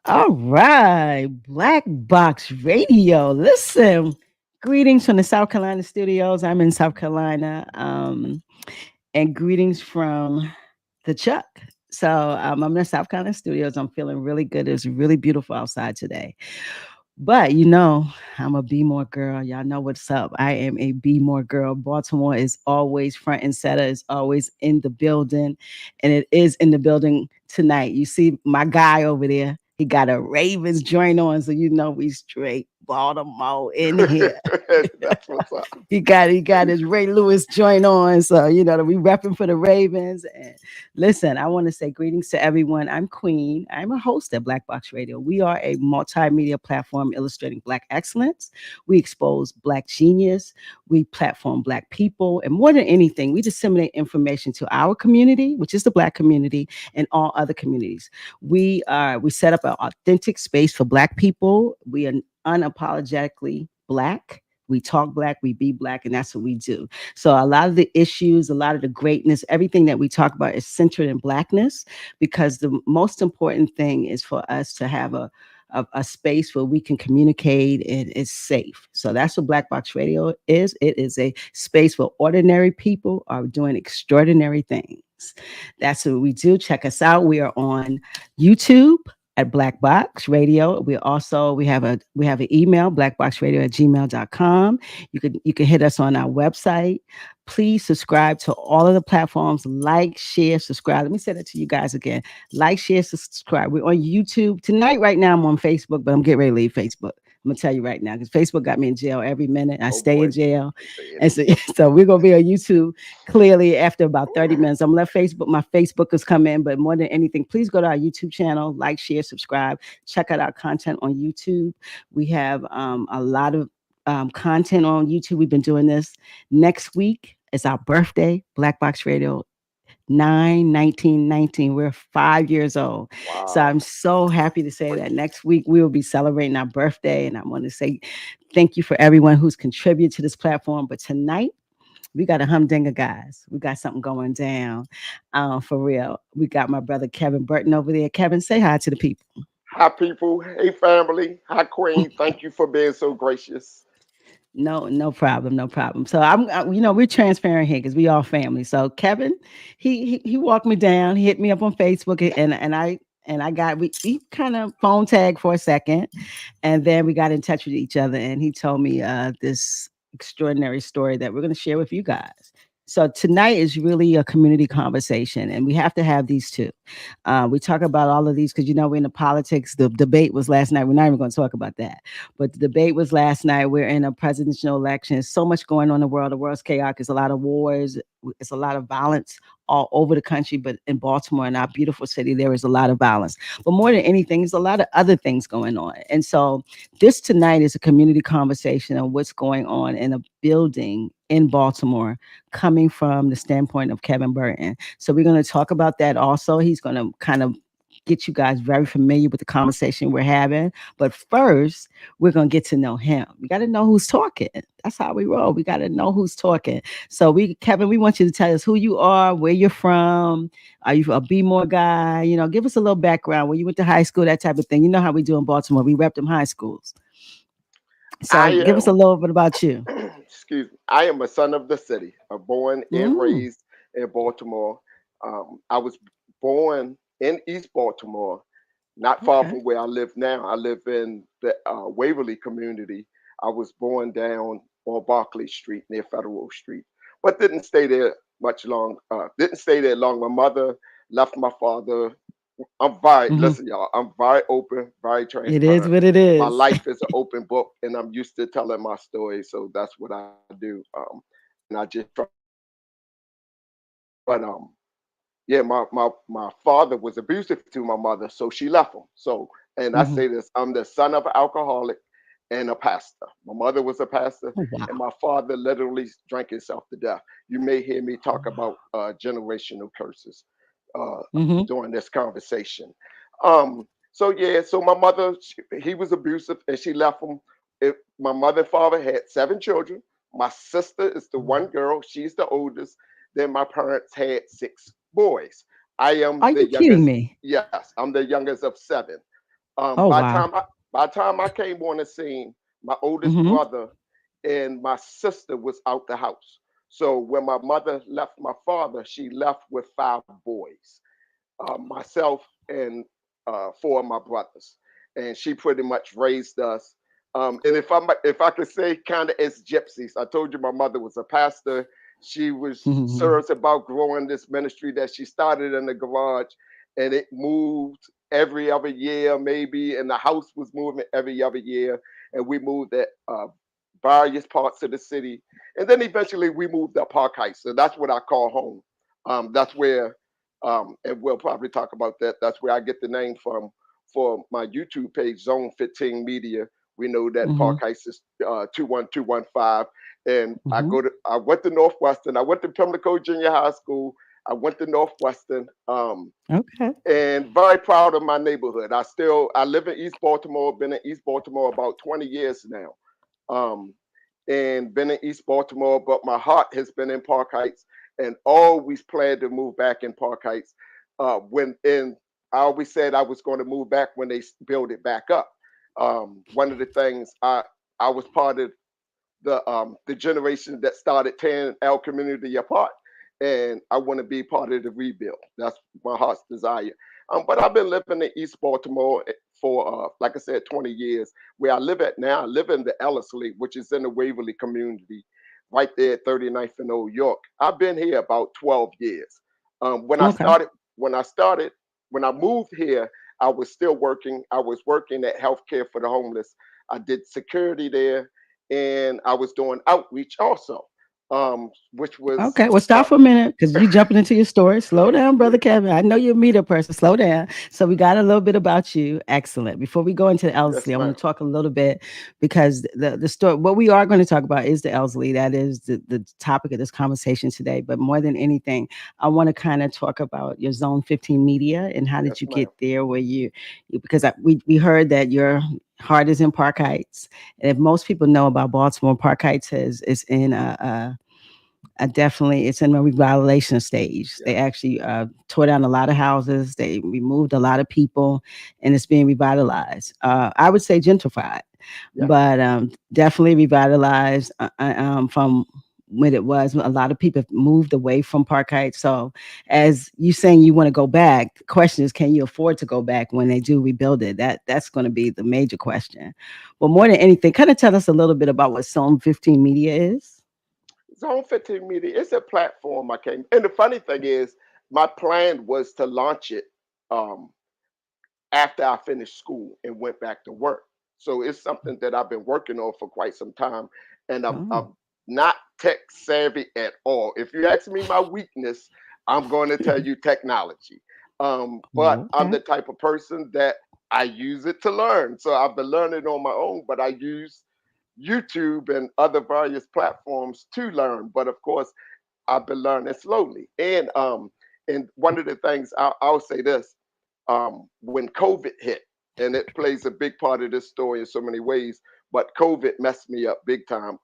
All right, Black Box Radio. Listen, greetings from the South Carolina studios. I'm in South Carolina, and greetings from the Chuck. So I'm in the South Carolina studios. I'm feeling really good. It's really beautiful outside today. But I'm a BMore girl. Y'all know what's up. I am a BMore girl. Baltimore is always front and center. It's always in the building, and it is in the building tonight. You see my guy over there. He got a Ravens joint on, so we straight Baltimore in here. That's what's up. He got his Ray Lewis joint on, so that we repping for the Ravens. And listen, I want to say greetings to everyone. I'm Queen. I'm a host at Black Box Radio. We are a multimedia platform illustrating Black excellence. We expose Black genius. We platform Black people, and more than anything, we disseminate information to our community, which is the Black community, and all other communities. We set up an authentic space for Black people. We are unapologetically Black. We talk Black, we be Black, and that's what we do. So a lot of the issues, a lot of the greatness, everything that we talk about is centered in Blackness, because the most important thing is for us to have a space where we can communicate and it's safe. So that's what Black Box Radio is. It is a space where ordinary people are doing extraordinary things. That's what we do. Check us out. We are on YouTube at Black Box Radio. We have an email, blackboxradio@gmail.com. You can hit us on our website. Please subscribe to all of the platforms. Like, share, subscribe. Let me say that to you guys again. Like, share, subscribe. We're on YouTube. Tonight, right now, I'm on Facebook, but I'm getting ready to leave Facebook. I'm gonna tell you right now, because Facebook got me in jail every minute. I Oh stay in boy, jail. they say it. And so, so we're gonna be on YouTube clearly after about 30 minutes. I'm gonna let my Facebookers come in, but more than anything, please go to our YouTube channel, like, share, subscribe, check out our content on YouTube. We have a lot of content on YouTube. We've been doing this. Next week is our birthday, Black Box Radio 1919. We're 5 years old. So Wow. I'm so happy to say that next week we will be celebrating our birthday. And I want to say thank you for everyone who's contributed to this platform. But tonight, we got a humdinger, guys. We got something going down, for real. We got my brother Kevin Burton over there. Kevin, say hi to the people. Hi, people. Hey, family. Hi, Queen. Thank you for being so gracious. No, no problem, no problem. So we're transparent here because we all family. So Kevin, he walked me down. He hit me up on Facebook, and we kind of phone tagged for a second, and then we got in touch with each other, and he told me this extraordinary story that we're going to share with you guys. So tonight is really a community conversation, and we have to have these two. We talk about all of these because we're in the politics. The debate was last night. We're not even going to talk about that, but the debate was last night. We're in a presidential election. There's so much going on in the world. The world's chaotic. There's a lot of wars. It's a lot of violence all over the country, but in Baltimore, in our beautiful city, there is a lot of violence. But more than anything, there's a lot of other things going on. And so this tonight is a community conversation on what's going on in a building in Baltimore, coming from the standpoint of Kevin Burton. So we're going to talk about that also. He's going to kind of get you guys very familiar with the conversation we're having. But first, we're going to get to know him. We got to know who's talking. That's how we roll. We got to know who's talking. So Kevin, we want you to tell us who you are, where you're from. Are you a BMore guy? Give us a little background, where you went to high school, that type of thing. You know how we do in Baltimore. We rep them high schools. I So give us a am, little bit about you. excuse me, I am a son of the city, born and Mm, raised in Baltimore. I was born in East Baltimore, not far okay. from where I live now. I live in the Waverly community. I was born down on Barclay Street near Federal Street, but didn't stay there much long. Didn't stay there long. My mother left my father. Hmm. Listen, y'all, I'm very open, very It is transparent. what it My is. life is an open book, and I'm used to telling my story. So that's what I do. And I just try. But yeah, my father was abusive to my mother, so she left him. So, and I Hmm. say this, I'm the son of an alcoholic and a pastor. My mother was a pastor, Oh, and wow. my father literally drank himself to death. You may hear me talk about generational curses uh, Hmm. during this conversation. So yeah, so my mother, he was abusive, and she left him. My mother and father had 7 children. My sister is the one girl; she's the oldest. Then my parents had 6 boys. I am Are the you kidding youngest. me? Yes, I'm the youngest of 7. Oh By the wow. time I came on the scene, my oldest Mm-hmm. brother and my sister was out the house. So when my mother left my father, she left with 5 boys, myself and 4 of my brothers, and she pretty much raised us. And if I could say, kind of as gypsies, I told you my mother was a pastor. She was serious about growing this ministry that she started in the garage, and it moved every other year, maybe, and the house was moving every other year, and we moved at various parts of the city, and then eventually we moved up Park Heights. So that's what I call home. That's where and we'll probably talk about that. That's where I get the name from for my YouTube page, Zone 15 Media. We know that Mm-hmm. Park Heights is 21215, and Mm-hmm. I went to Northwestern. I went to Pimlico Junior High School. I went to Northwestern, Okay. and very proud of my neighborhood. I live in East Baltimore. Been in East Baltimore about 20 years now, um, and been in East Baltimore. But my heart has been in Park Heights, and always planned to move back in Park Heights. I always said I was going to move back when they build it back up. One of the things I was part of the generation that started tearing our community apart, and I want to be part of the rebuild. That's my heart's desire. But I've been living in East Baltimore for, like I said, 20 years. Where I live at now, I live in the Ellerslie, which is in the Waverly community, right there at 39th and Old York. I've been here about 12 years. When I Okay. started, when I started, when I moved here, I was still working. I was working at healthcare for the homeless. I did security there, and I was doing outreach also, which was Okay, well, stop for a minute because you jumping into your story. Slow down, brother Kevin. I know you're a media person. Slow down. So we got a little bit about you. Excellent. Before we go into the yes, Ellerslie, I want ma'am. to talk a little bit because the story. What we are going to talk about is the Ellerslie. That is the topic of this conversation today. But more than anything, I want to kind of talk about your Zone 15 media and how did Yes, you ma'am. get there? Where because we heard that your heart is in Park Heights, and if most people know about Baltimore, Park Heights is in definitely it's in a revitalization stage. They Yes. actually tore down a lot of houses. They removed a lot of people, and it's being revitalized. I would say gentrified, Yeah. but definitely revitalized from when it was. A lot of people moved away from Park Heights. So, as you saying you want to go back, the question is, can you afford to go back when they do rebuild it? That's going to be the major question. But more than anything, kind of tell us a little bit about what Zone 15 Media is. Zone 15 Media, it's a platform I came. And the funny thing is, my plan was to launch it um, after I finished school and went back to work. So it's something that I've been working on for quite some time. And Oh. I'm not tech savvy at all. If you ask me my weakness, I'm going to tell you technology. But I'm Okay. the type of person that I use it to learn. So I've been learning on my own, but I use YouTube and other various platforms to learn. But of course, I've been learning slowly. And one of the things I'll say this, when COVID hit, and it plays a big part of this story in so many ways, but COVID messed me up big time.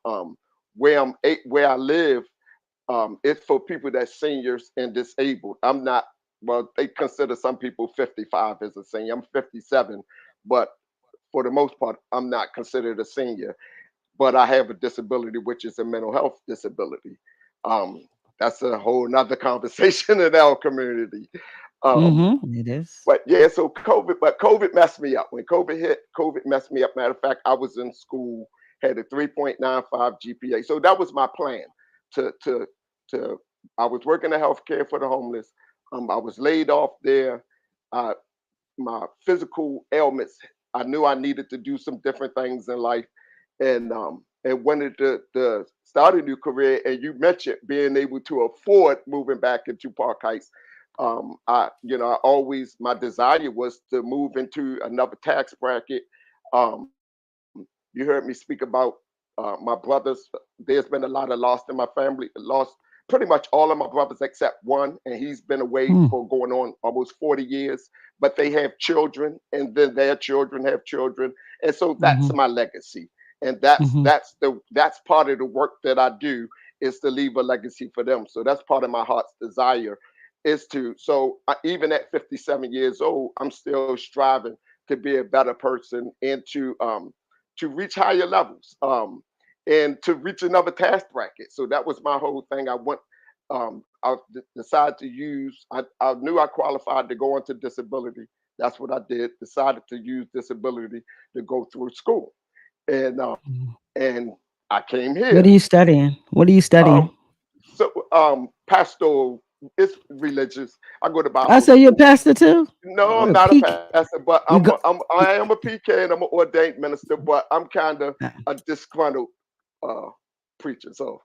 Where I live, it's for people that's seniors and disabled. I'm not. Well, they consider some people 55 as a senior. I'm 57, but for the most part, I'm not considered a senior. But I have a disability, which is a mental health disability. Um, that's a whole nother conversation in our community. Um, Mm-hmm. It is. but yeah, so COVID messed me up. When COVID hit, COVID messed me up. Matter of fact, I was in school, had a 3.95 GPA. So that was my plan to to to I was working in healthcare for the homeless. I was laid off there. Uh, my physical ailments, I knew I needed to do some different things in life, and wanted to start a new career. And you mentioned being able to afford moving back into Park Heights. I always, my desire was to move into another tax bracket. You heard me speak about my brothers. There's been a lot of loss in my family. Lost pretty much all of my brothers except one, and he's been away Mm, for going on almost 40 years. But they have children, and then their children have children, and so that's mm-hmm. my legacy. And that's Mm-hmm. that's the that's part of the work that I do, is to leave a legacy for them. So that's part of my heart's desire, is to. So even at 57 years old, I'm still striving to be a better person and to reach higher levels, and to reach another task bracket. So that was my whole thing. Decided to use. I knew I qualified to go into disability. That's what I did. Decided to use disability to go through school, and Mhm. and I came What here. are you studying? What are you studying? Um, Pastoral. It's religious. I go to Oh, Bible so you're a school. pastor too? No, I'm Oh, not a peak. pastor, but You go. I am a PK and I'm an ordained minister, but I'm kind of a disgruntled uh, preacher. So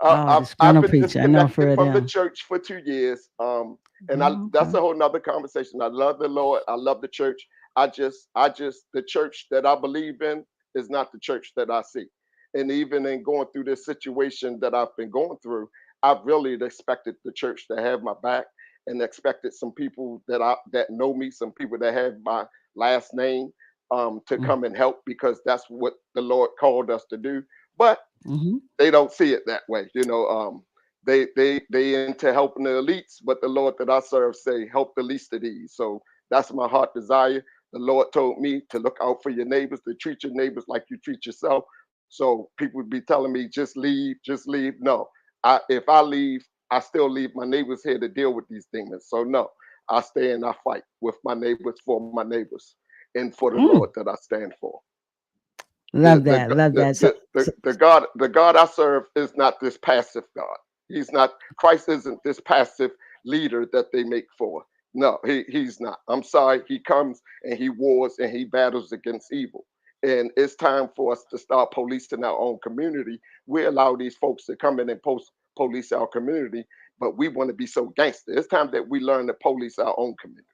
Oh, I've disgruntled been preacher. I know for disconnected it from the now. church for 2 years, and Oh, that's okay. a whole nother conversation. I love the Lord. I love the church. The church that I believe in is not the church that I see. And even in going through this situation that I've been going through, I really expected the church to have my back and expected some people that know me, some people that have my last name, to Mm, come and help because that's what the Lord called us to do. But mm-hmm. they don't see it that way. They into helping the elites, but the Lord that I serve say help the least of these. So that's my heart desire. The Lord told me to look out for your neighbors, to treat your neighbors like you treat yourself. So people would be telling me just leave, just leave. No, if I leave, I still leave my neighbors here to deal with these demons. So no, I stay and I fight with my neighbors for my neighbors and for the Mm, Lord that I stand for. love that. Love that. The God I serve is not this passive God. He's not. Christ isn't this passive leader that they make for. No, he's not. I'm sorry. He comes and he wars and he battles against evil. And it's time for us to start policing our own community. We allow these folks to come in and police our community, but we want to be so gangster. It's time that we learn to police our own community.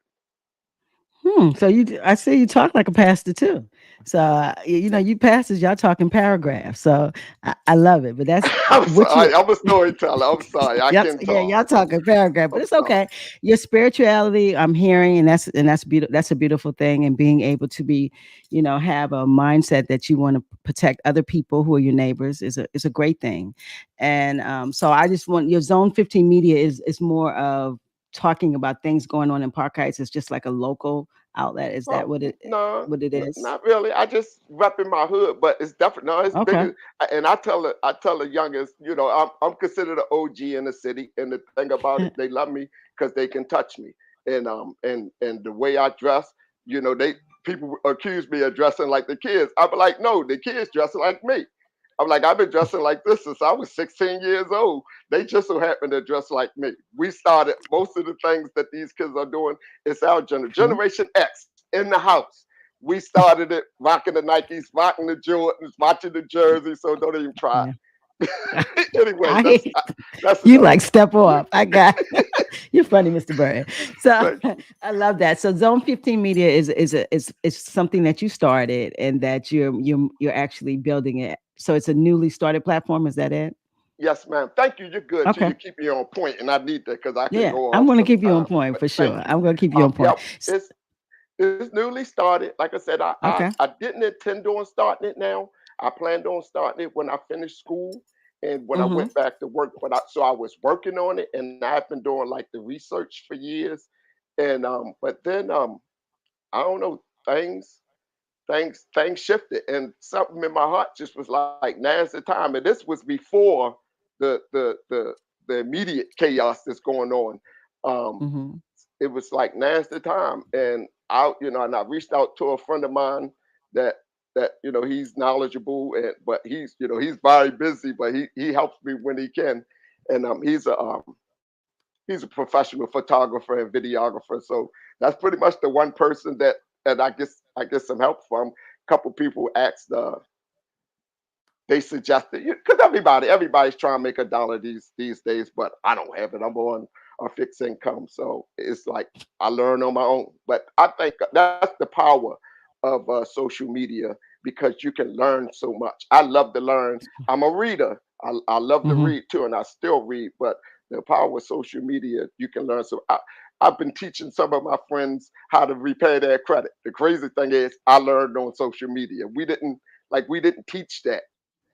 So I see you talk like a pastor too. So you pastors, y'all talking paragraphs. So I love it. But that's I'm what you. sorry. I'm a storyteller. I'm sorry. I Yep, can yeah, talk. y'all talking paragraph, but I'm it's sorry. okay. Your spirituality, I'm hearing, and that's beautiful. That's a beautiful thing, and being able to be, have a mindset that you want to protect other people who are your neighbors is a great thing. And so I just want your Zone 15 Media is more of talking about things going on in Park Heights. It's just like a local outlet. Is that Well, no, what it is? not really. I just rep in my hood, but it's definitely no, it's Okay. bigger. And I tell the youngest, I'm considered an OG in the city, and the thing about it, they love me because they can touch me, and the way I dress, they people accuse me of dressing like the kids. I be like, no, the kids dressing like me. I'm like, I've been dressing like this since I was 16 years old. They just so happen to dress like me. We started most of the things that these kids are doing. It's our Okay. Generation X in the house. We started it rocking the Nikes, rocking the Jordans, watching the jerseys. So don't even try Yeah. it. Anyway, I that's You enough. like step up. I got you're funny, Mr. Burton. So Thank you. I love that. So Zone 15 Media is something that you started and that you're actually building it. So it's a newly started platform. Is that it? Yes, ma'am. Thank you. You're good too. Okay. You keep me on point, and I need that because I can Yeah. go I'm off gonna keep you on sometime. point But for thank sure. you. I'm gonna keep you on point. Yep. It's newly started. Like I said, Okay. I didn't intend on starting it now. I planned on starting it when I finished school and when I Mm-hmm. went back to work. So I was working on it, and I've been doing like the research for years. And but then I don't know, things shifted, and something in my heart just was like, now's the time. And this was before the the the the immediate chaos that's going on. Um, Mm-hmm. it was like, now's the time. And and I reached out to a friend of mine that he's knowledgeable, but he's very busy, but he helps me when he can. And he's a professional photographer and videographer. So that's pretty much the one person that I get some help from. A couple people asked, they suggested, because everybody's trying to make $1 these days, but I don't have it. I'm on a fixed income, so it's like I learn on my own. But I think that's the power of social media, because you can learn so much. I love to learn. I'm a reader. I love to Mm-hmm. read too, and I still read. But the power of social media, you can learn. So I've been teaching some of my friends how to repay their credit. The crazy thing is, I learned on social media. We didn't teach that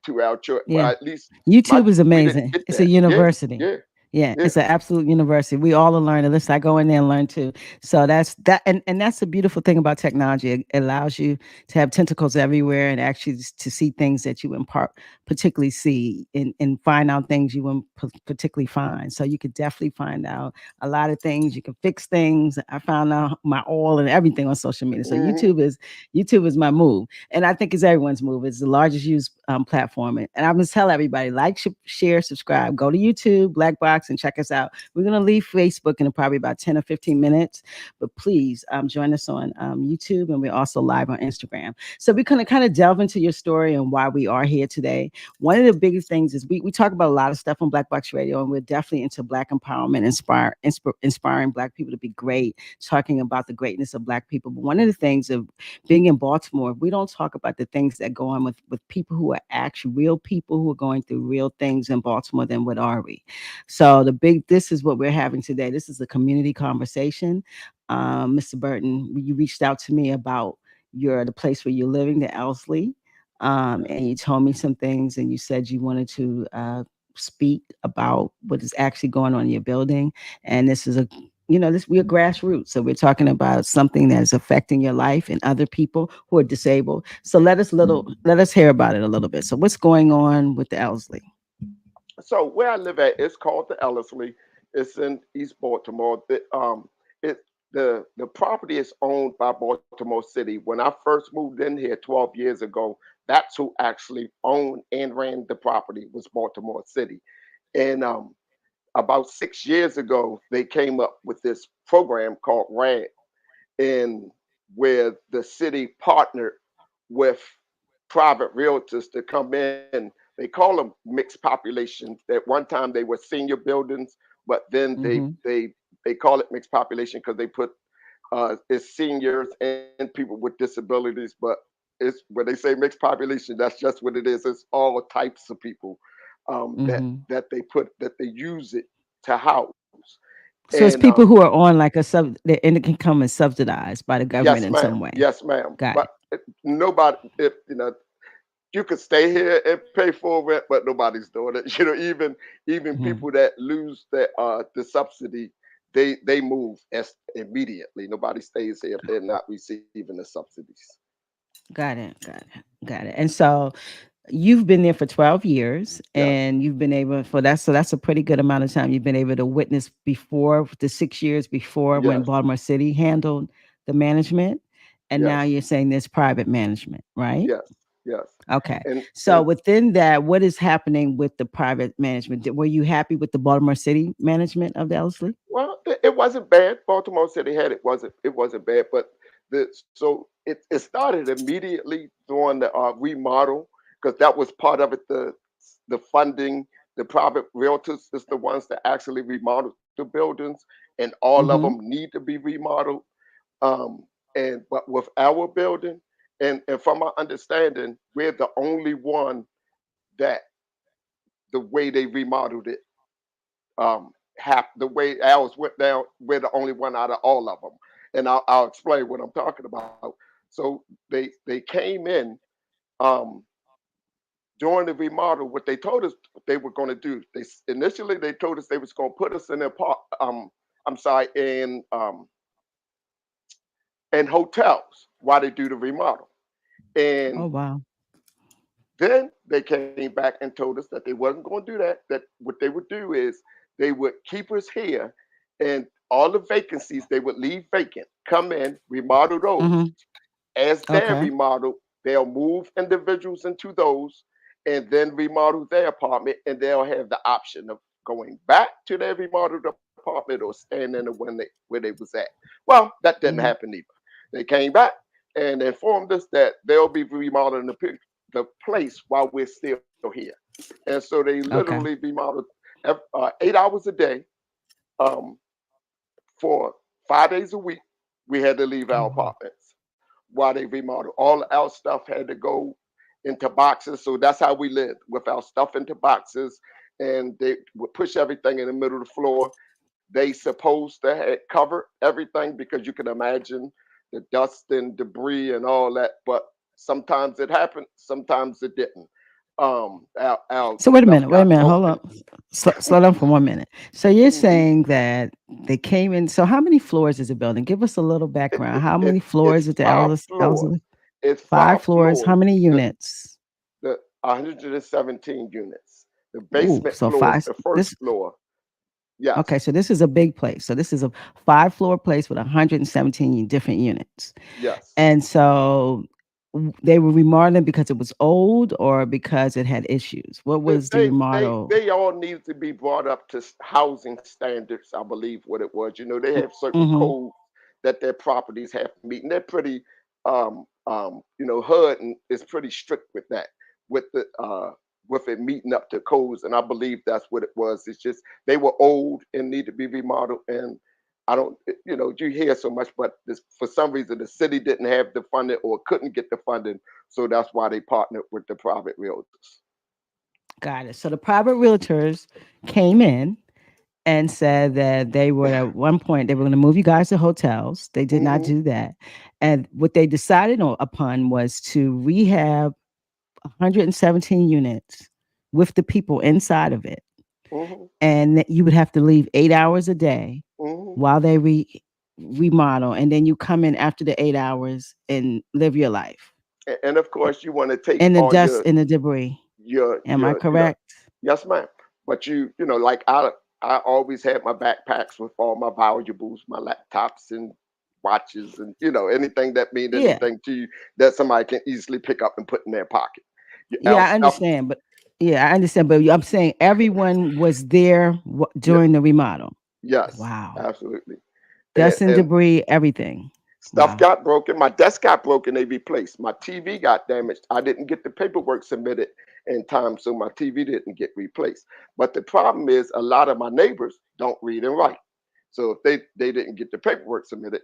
to our church. Well, Yeah. at least YouTube is we didn't amazing. get It's a that. Yeah, university. yeah. Yeah, Yeah. it's an absolute university. We all are learning. Listen, I go in there and learn too. So that's that, and that's the beautiful thing about technology. It allows you to have tentacles everywhere and actually to see things that you wouldn't particularly see and find out things you wouldn't particularly find. So you could definitely find out a lot of things. You can fix things. I found out my oil and everything on social media. So Hmm. YouTube is my move, and I think it's everyone's move. It's the largest used platform, and I'm gonna tell everybody like, share, subscribe. Go to YouTube, Black Box, and check us out. We're gonna leave Facebook in probably about 10 or 15 minutes, but please join us on YouTube, and we're also live on Instagram. So we're gonna kind of delve into your story and why we are here today. One of the biggest things is we talk about a lot of stuff on Black Box Radio, and we're definitely into Black empowerment, inspiring Black people to be great, talking about the greatness of Black people. But one of the things of being in Baltimore, we don't talk about the things that go on with people who are actually real people who are going through real things in Baltimore. Then what are we? So this is what we're having today. This is a community conversation. Mr. Burton, you reached out to me about the place where you're living, the Ellerslie, and you told me some things, and you said you wanted to speak about what is actually going on in your building. And this is this we're grassroots, so we're talking about something that is affecting your life and other people who are disabled. So let us hear about it a little bit. So what's going on with the Ellerslie? So where I live at, it's called the Ellerslie. It's in East Baltimore. It the property is owned by Baltimore City. When I first moved in here 12 years ago, that's who actually owned and ran the property was Baltimore City. And about 6 years ago, they came up with this program called RAD, and where the city partnered with private realtors to come in. They call them mixed populations. At one time they were senior buildings, but then Mm-hmm. they call it mixed population because they put it's seniors and people with disabilities. But it's when they say mixed population, that's just what it is. It's all types of people Mm-hmm. that they use it to house. So And it's people who are on like a sub, the income come and subsidized by the government yes, in ma'am. some way. Yes, ma'am. Got But it. nobody, if you could stay here and pay full rent, but nobody's doing it. Even Mhm. people that lose the subsidy, they move immediately. Nobody stays here if they're not receiving the subsidies. Got it. Got it. Got it. And so you've been there for 12 years, Yes, and you've been able for that. So that's a pretty good amount of time you've been able to witness before the 6 years before when yes, Baltimore City handled the management. And now yes, you're saying there's private management, right? yes, yes. Okay. So And within that, what is happening with the private management? Were you happy with the Baltimore City management of the Ellerslie? well, it wasn't bad. Baltimore City had it wasn't bad, but it started immediately during the remodel because that was part of it. The funding, the private realtors is the ones that actually remodeled the buildings, and all of them Mm-hmm. need to be remodeled. Um, and but with our building, and from my understanding, we're the only one that the way they remodeled it the way ours went down, we're the only one out of all of them. And I'll explain what I'm talking about. So they came in um, during the remodel. What they told us they were going to do. Initially they told us they was going to put us in I'm sorry, in hotels while they do the remodel. Oh And wow. then they came back and told us that they wasn't going to do that. That what they would do is they would keep us here, and all the vacancies they would leave vacant. Come in, remodel those. Mm-hmm. As they're Okay. remodeled, they'll move individuals into those, and then remodel their apartment, and they'll have the option of going back to their remodeled apartment or staying in the one where they was at. Well, that didn't Mm-hmm. happen either. They came back and informed us that they'll be remodeling the place while we're still here. And so they literally Okay. remodeled 8 hours a day um, for 5 days a week. We had to leave Oh our wow. apartments while they remodeled. All our stuff had to go into boxes. So that's how we lived, with our stuff into boxes. And they would push everything in the middle of the floor. They supposed to have covered everything because you can imagine the dust and debris and all that. But sometimes it happened, sometimes it didn't. Our So wait a stuff minute, wait a got minute, hold broken. on. Slow down for 1 minute. So you're Mhm. saying that they came in. So how many floors is the building? Give us a little background. How many It's floors is the five floors. Ellerslie? It's Five five floors. How floors. many The units? the 117 units. The Ooh, basement so floor is five. the first This floor. okay. Yes, So this is a big place. So this is a 5 floor place with 117 different units. yes. And so they were remodeling because it was old or because it had issues. What They, was the they they remodel? they all needed to be brought up to housing standards. I believe what it was. You know, they have certain Mm-hmm. codes that their properties have to meet, and they're pretty. HUD and is pretty strict with that, with the with it meeting up to codes. And I believe that's what it was. It's just they were old and need to be remodeled. And I don't, you hear so much, but this, for some reason the city didn't have the funding or couldn't get the funding, so that's why they partnered with the private realtors. Got it. So the private realtors came in and said that they were at one point they were going to move you guys to hotels. They did not Hmm. do that, and what they decided upon was to rehab 117 units with the people inside of it, Hmm. and that you would have to leave 8 hours a day Hmm. while they remodel, and then you come in after the 8 hours and live your life And of course, you want to take in the all dust and the debris. your Am I your correct? yes, ma'am. But like I always had my backpacks with all my valuables, my laptops and watches, and anything that means Yeah. anything to you that somebody can easily pick up and put in their pocket. Our Yeah, I stuff, understand, but yeah, I understand, but I'm saying everyone was there yeah, during the remodel. yes, Wow. absolutely. and, Dust and and debris, everything. Stuff Wow. got broken. My desk got broken. They replaced. My TV got damaged. I didn't get the paperwork submitted in time, so my TV didn't get replaced. But the problem is, a lot of my neighbors don't read and write. So if they didn't get the paperwork submitted,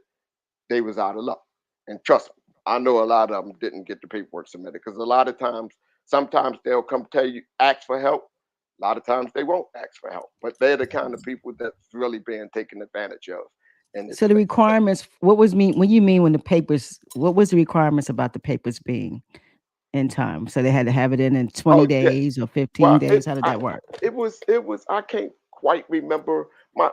they was out of luck. And trust me, I know a lot of them didn't get the paperwork submitted because a lot of times, sometimes they'll come tell you, ask for help. A lot of times they won't ask for help, but they're the kind of people that's really being taken advantage of in this So the place. requirements, what was mean when you mean when the papers, what was the requirements about the papers being in time? So they had to have it in 20 Oh yeah. days or 15 Well, days. How did that work? it was I can't quite remember my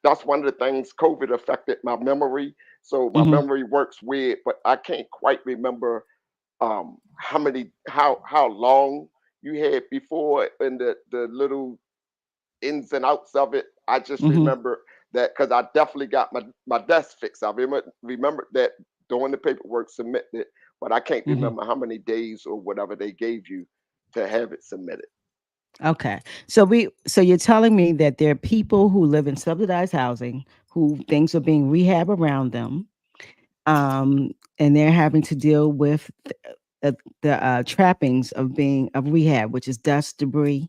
that's one of the things COVID affected my memory. So my Hmm. memory works weird, but I can't quite remember how long you had before and the little ins and outs of it. I just Hmm. remember that because I definitely got my desk fixed. I remember that doing the paperwork, submitting it, but I can't Hmm. remember how many days or whatever they gave you to have it submitted. Okay. So you're telling me that there are people who live in subsidized housing who things are being rehab around them, and they're having to deal with the trappings of rehab, which is dust, debris,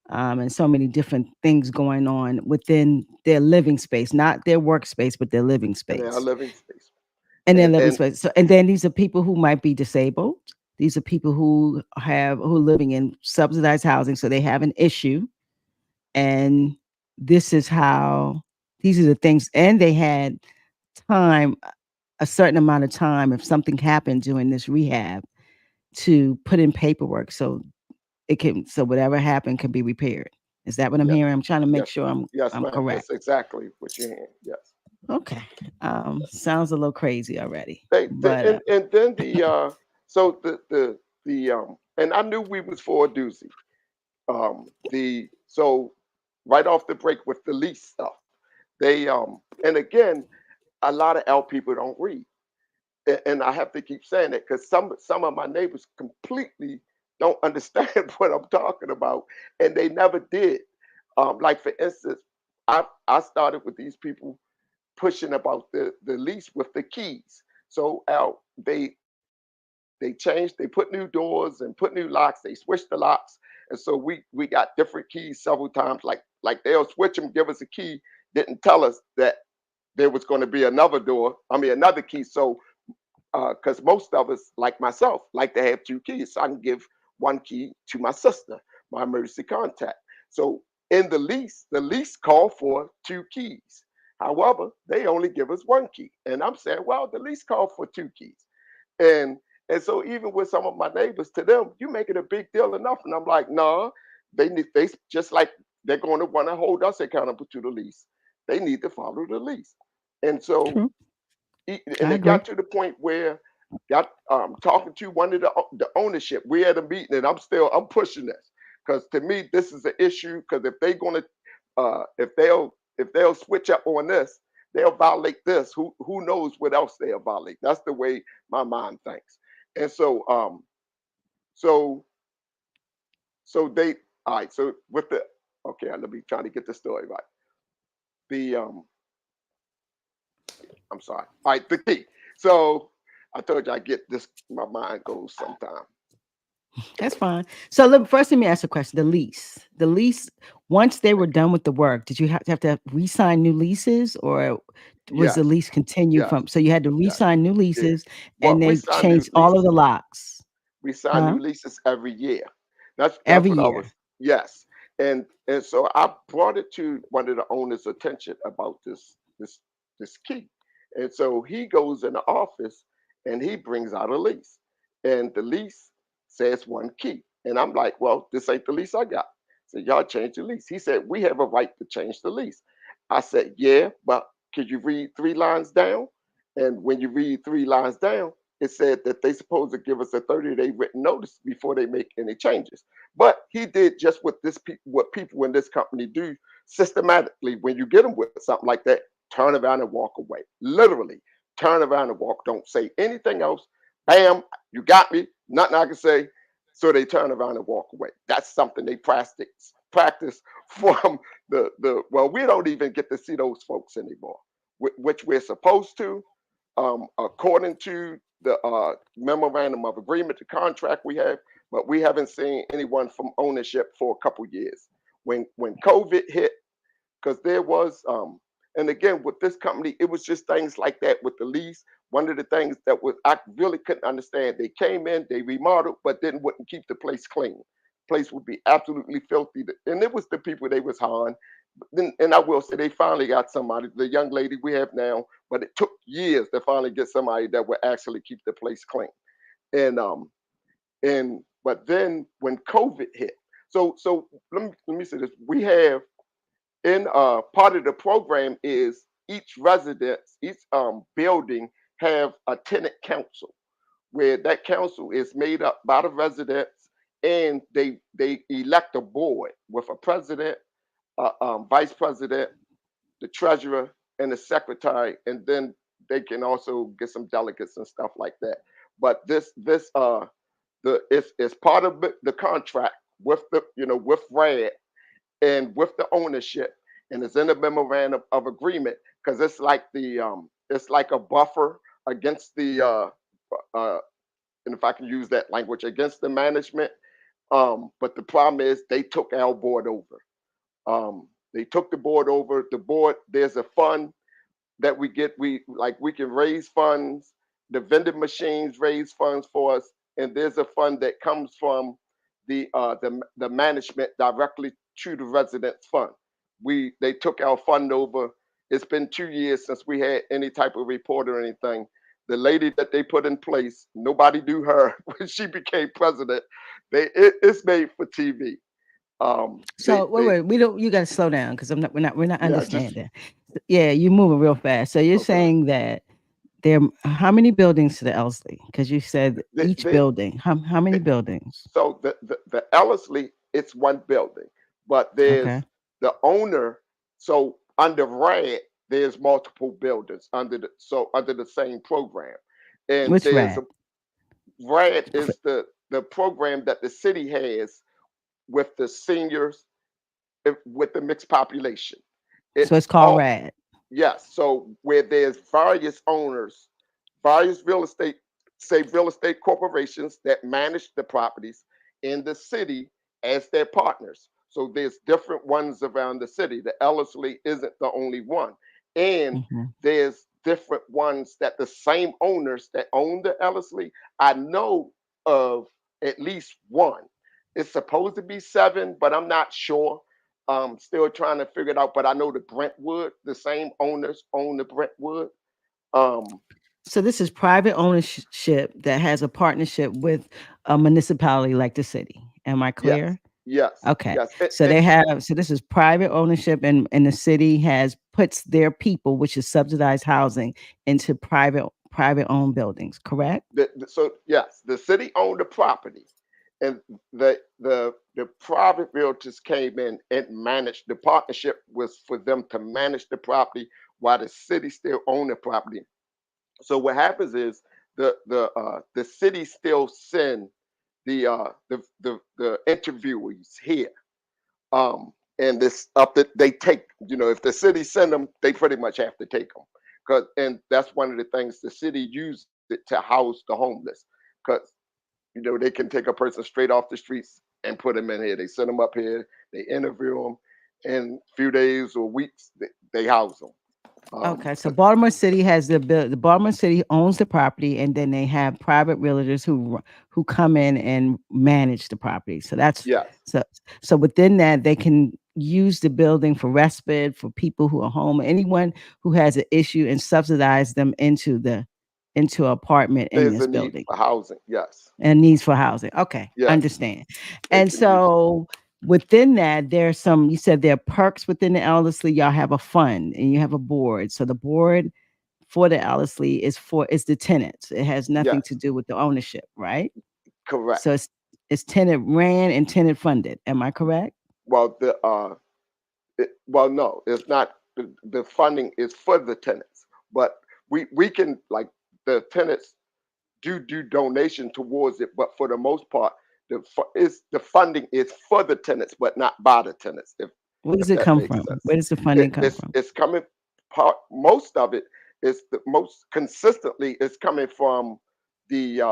and so many different things going on within their living space, not their workspace, but their living And our space, living space. and their And living and space. So, and then these are people who might be disabled. These are people who are living in subsidized housing, so they have an issue, and this is how these are the things, and they had time, a certain amount of time, if something happened during this rehab, to put in paperwork so whatever happened can be repaired. Is that what I'm yeah, hearing? I'm trying to make yes, sure yes, I'm ma'am. That's correct. exactly what you're hearing. Yes. Okay. Sounds a little crazy already, They but and then so and I knew we was for a doozy. The so right off the break with the lease stuff, they and again, a lot of L people don't read. And I have to keep saying it because some of my neighbors completely don't understand what I'm talking about, and they never did. Like for instance, I started with these people pushing about the lease with the keys. So Al, they changed, they put new doors and put new locks, they switched the locks, and so we got different keys several times. Like they'll switch them, give us a key, didn't tell us that there was going to be another door. I mean another key. So because most of us, like myself, like to have two keys. So I can give one key to my sister, my emergency contact. So in the lease called for two keys. However, they only give us one key. And I'm saying, well, the lease called for two keys. And And so even with some of my neighbors, to them, you make it a big deal enough. And I'm like, no, they just like they're going to want to hold us accountable to the lease. They need to follow the lease. And so True. and I it agree. got to the point where got talking to one of the ownership. We had a meeting, and I'm pushing this because to me this is an issue. Because if they're gonna if they'll switch up on this, they'll violate this. Who knows what else they'll violate? That's the way my mind thinks. And so so so they all right. So with the okay, let me try to get the story right. The I'm sorry. All right, the key. So I told you I get this. My mind goes sometime. That's fine. So first, let me ask a question. The lease. Once they were done with the work, did you have to re-sign new leases, or was the Yes, lease continued yes, from? So you had to yes, re-sign new yeah. leases, Well, and we they sign new changed all of leases. the locks, We sign huh? new leases every year. That's Every what I year. was. Yes, and so I brought it to one of the owners' attention about this key, and so he goes in the office and he brings out a lease, and the lease says one key, and I'm like, well, this ain't the lease I got. So y'all change the lease. He said we have a right to change the lease. I said, yeah, but could you read three lines down? And when you read three lines down, it said that they supposed to give us a 30-day written notice before they make any changes. But he did just what people in this company do systematically. When you get them with something like that, turn around and walk away. Literally, turn around and walk. Don't say anything else. Bam, you got me. Nothing I can say. So they turn around and walk away. That's something they practice from the. Well, we don't even get to see those folks anymore, which we're supposed to, according to the memorandum of agreement, the contract we have, but we haven't seen anyone from ownership for a couple years. When COVID hit, because there was and again with this company, it was just things like that with the lease. One of the things that was I really couldn't understand. They came in, they remodeled, but then wouldn't keep the place clean. Place would be absolutely filthy, and it was the people they was hiring. Then, and I will say they finally got somebody, the young lady we have now, but it took years to finally get somebody that would actually keep the place clean. And but then when COVID hit, so let me say this: we have in part of the program is each residence, each building have a tenant council where that council is made up by the residents and they elect a board with a president, vice president, the treasurer, and the secretary, and then they can also get some delegates and stuff like that. But this it's part of the contract with the with RAD and with the ownership, and it's in the memorandum of agreement because it's like a buffer against the uh, and if I can use that language against the management. But the problem is they took our board over. They took the board over. The board, there's a fund that we get. We can raise funds. The vending machines raise funds for us, and there's a fund that comes from the management directly to the residents fund. They took our fund over. It's been 2 years since we had any type of report or anything. The lady that they put in place, nobody knew her when she became president. It's made for TV. So wait, we don't. You got to slow down because we're not Yeah, just understanding. Yeah, you're moving real fast. So you're okay. saying that there how many buildings to the Ellerslie? Because you said They, each they, building. How many buildings? So the Ellerslie, it's one building, but there's Okay. the owner. So under RAD, there's multiple buildings under the same program, and Which there's rat? a RAD is the program that the city has with the seniors with the mixed population. It So it's called all rat. Yes. So where there's various owners, various real estate corporations that manage the properties in the city as their partners. So there's different ones around the city. The Ellerslie isn't the only one. And Hmm. there's different ones that the same owners that own the Ellerslie, I know of at least one. It's supposed to be seven, but I'm not sure. Still trying to figure it out, but I know the Brentwood, the same owners own the Brentwood. Um, So this is private ownership that has a partnership with a municipality like the city. Am I Yes, clear? yes, Okay. yes. So they have, so this is private ownership, and the city has puts their people, which is subsidized housing, into private owned buildings, correct? So yes, the city owned the property, and the private realtors came in and managed. The partnership was for them to manage the property while the city still owned the property. So what happens is the city still send the interviewees here. And this up that they take, if the city send them, they pretty much have to take them. And that's one of the things the city uses it to house the homeless. Because they can take a person straight off the streets and put them in here. They send them up here, they interview them, and a few days or weeks they house them. Okay, so But Baltimore City has the Baltimore City owns the property, and then they have private realtors who come in and manage the property. So that's yes, so so within that they can use the building for respite for people who are home, anyone who has an issue, and subsidize them into an apartment in there's this a need building for housing. Yes, and needs for housing. Okay, yes, understand. they And can use it. so within that, there's some, you said there are perks within the Ellerslie. Y'all have a fund and you have a board. So the board for the Ellerslie is the tenants. It has nothing to Yes, do with the ownership, right? correct. So it's tenant ran and tenant funded. Am I correct? Well, well, no, it's not. The funding is for the tenants, but we can, like, the tenants do donation towards it, but for the most part, the funding is for the tenants, but not by the tenants. Where does If it that come makes from? sense, Where does the funding come it's from? it's coming. Most of it is the most consistently is coming from the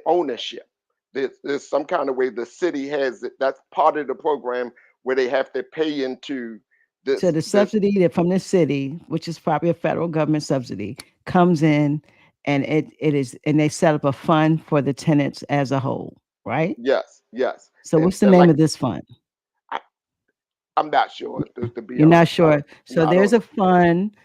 ownership. There's some kind of way the city has it. That's part of the program where they have to pay into So this the this subsidy that from the city, which is probably a federal government subsidy, comes in, and it is, and they set up a fund for the tenants as a whole, right? yes, yes. So what's the And name like, of this fund? I, I'm not sure, to be You're not honest. sure. No, So I there's don't a know. fund.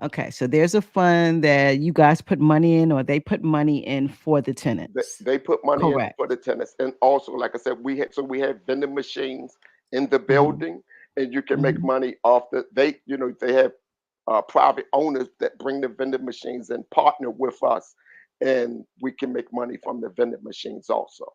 Okay, so there's a fund that you guys put money in, or they put money in for the They, tenants. they put money in Correct. for the tenants, and also, like I said, we have vending machines in the Mhm, building, and you can make mhm. money off they have private owners that bring the vending machines and partner with us, and we can make money from the vending machines also.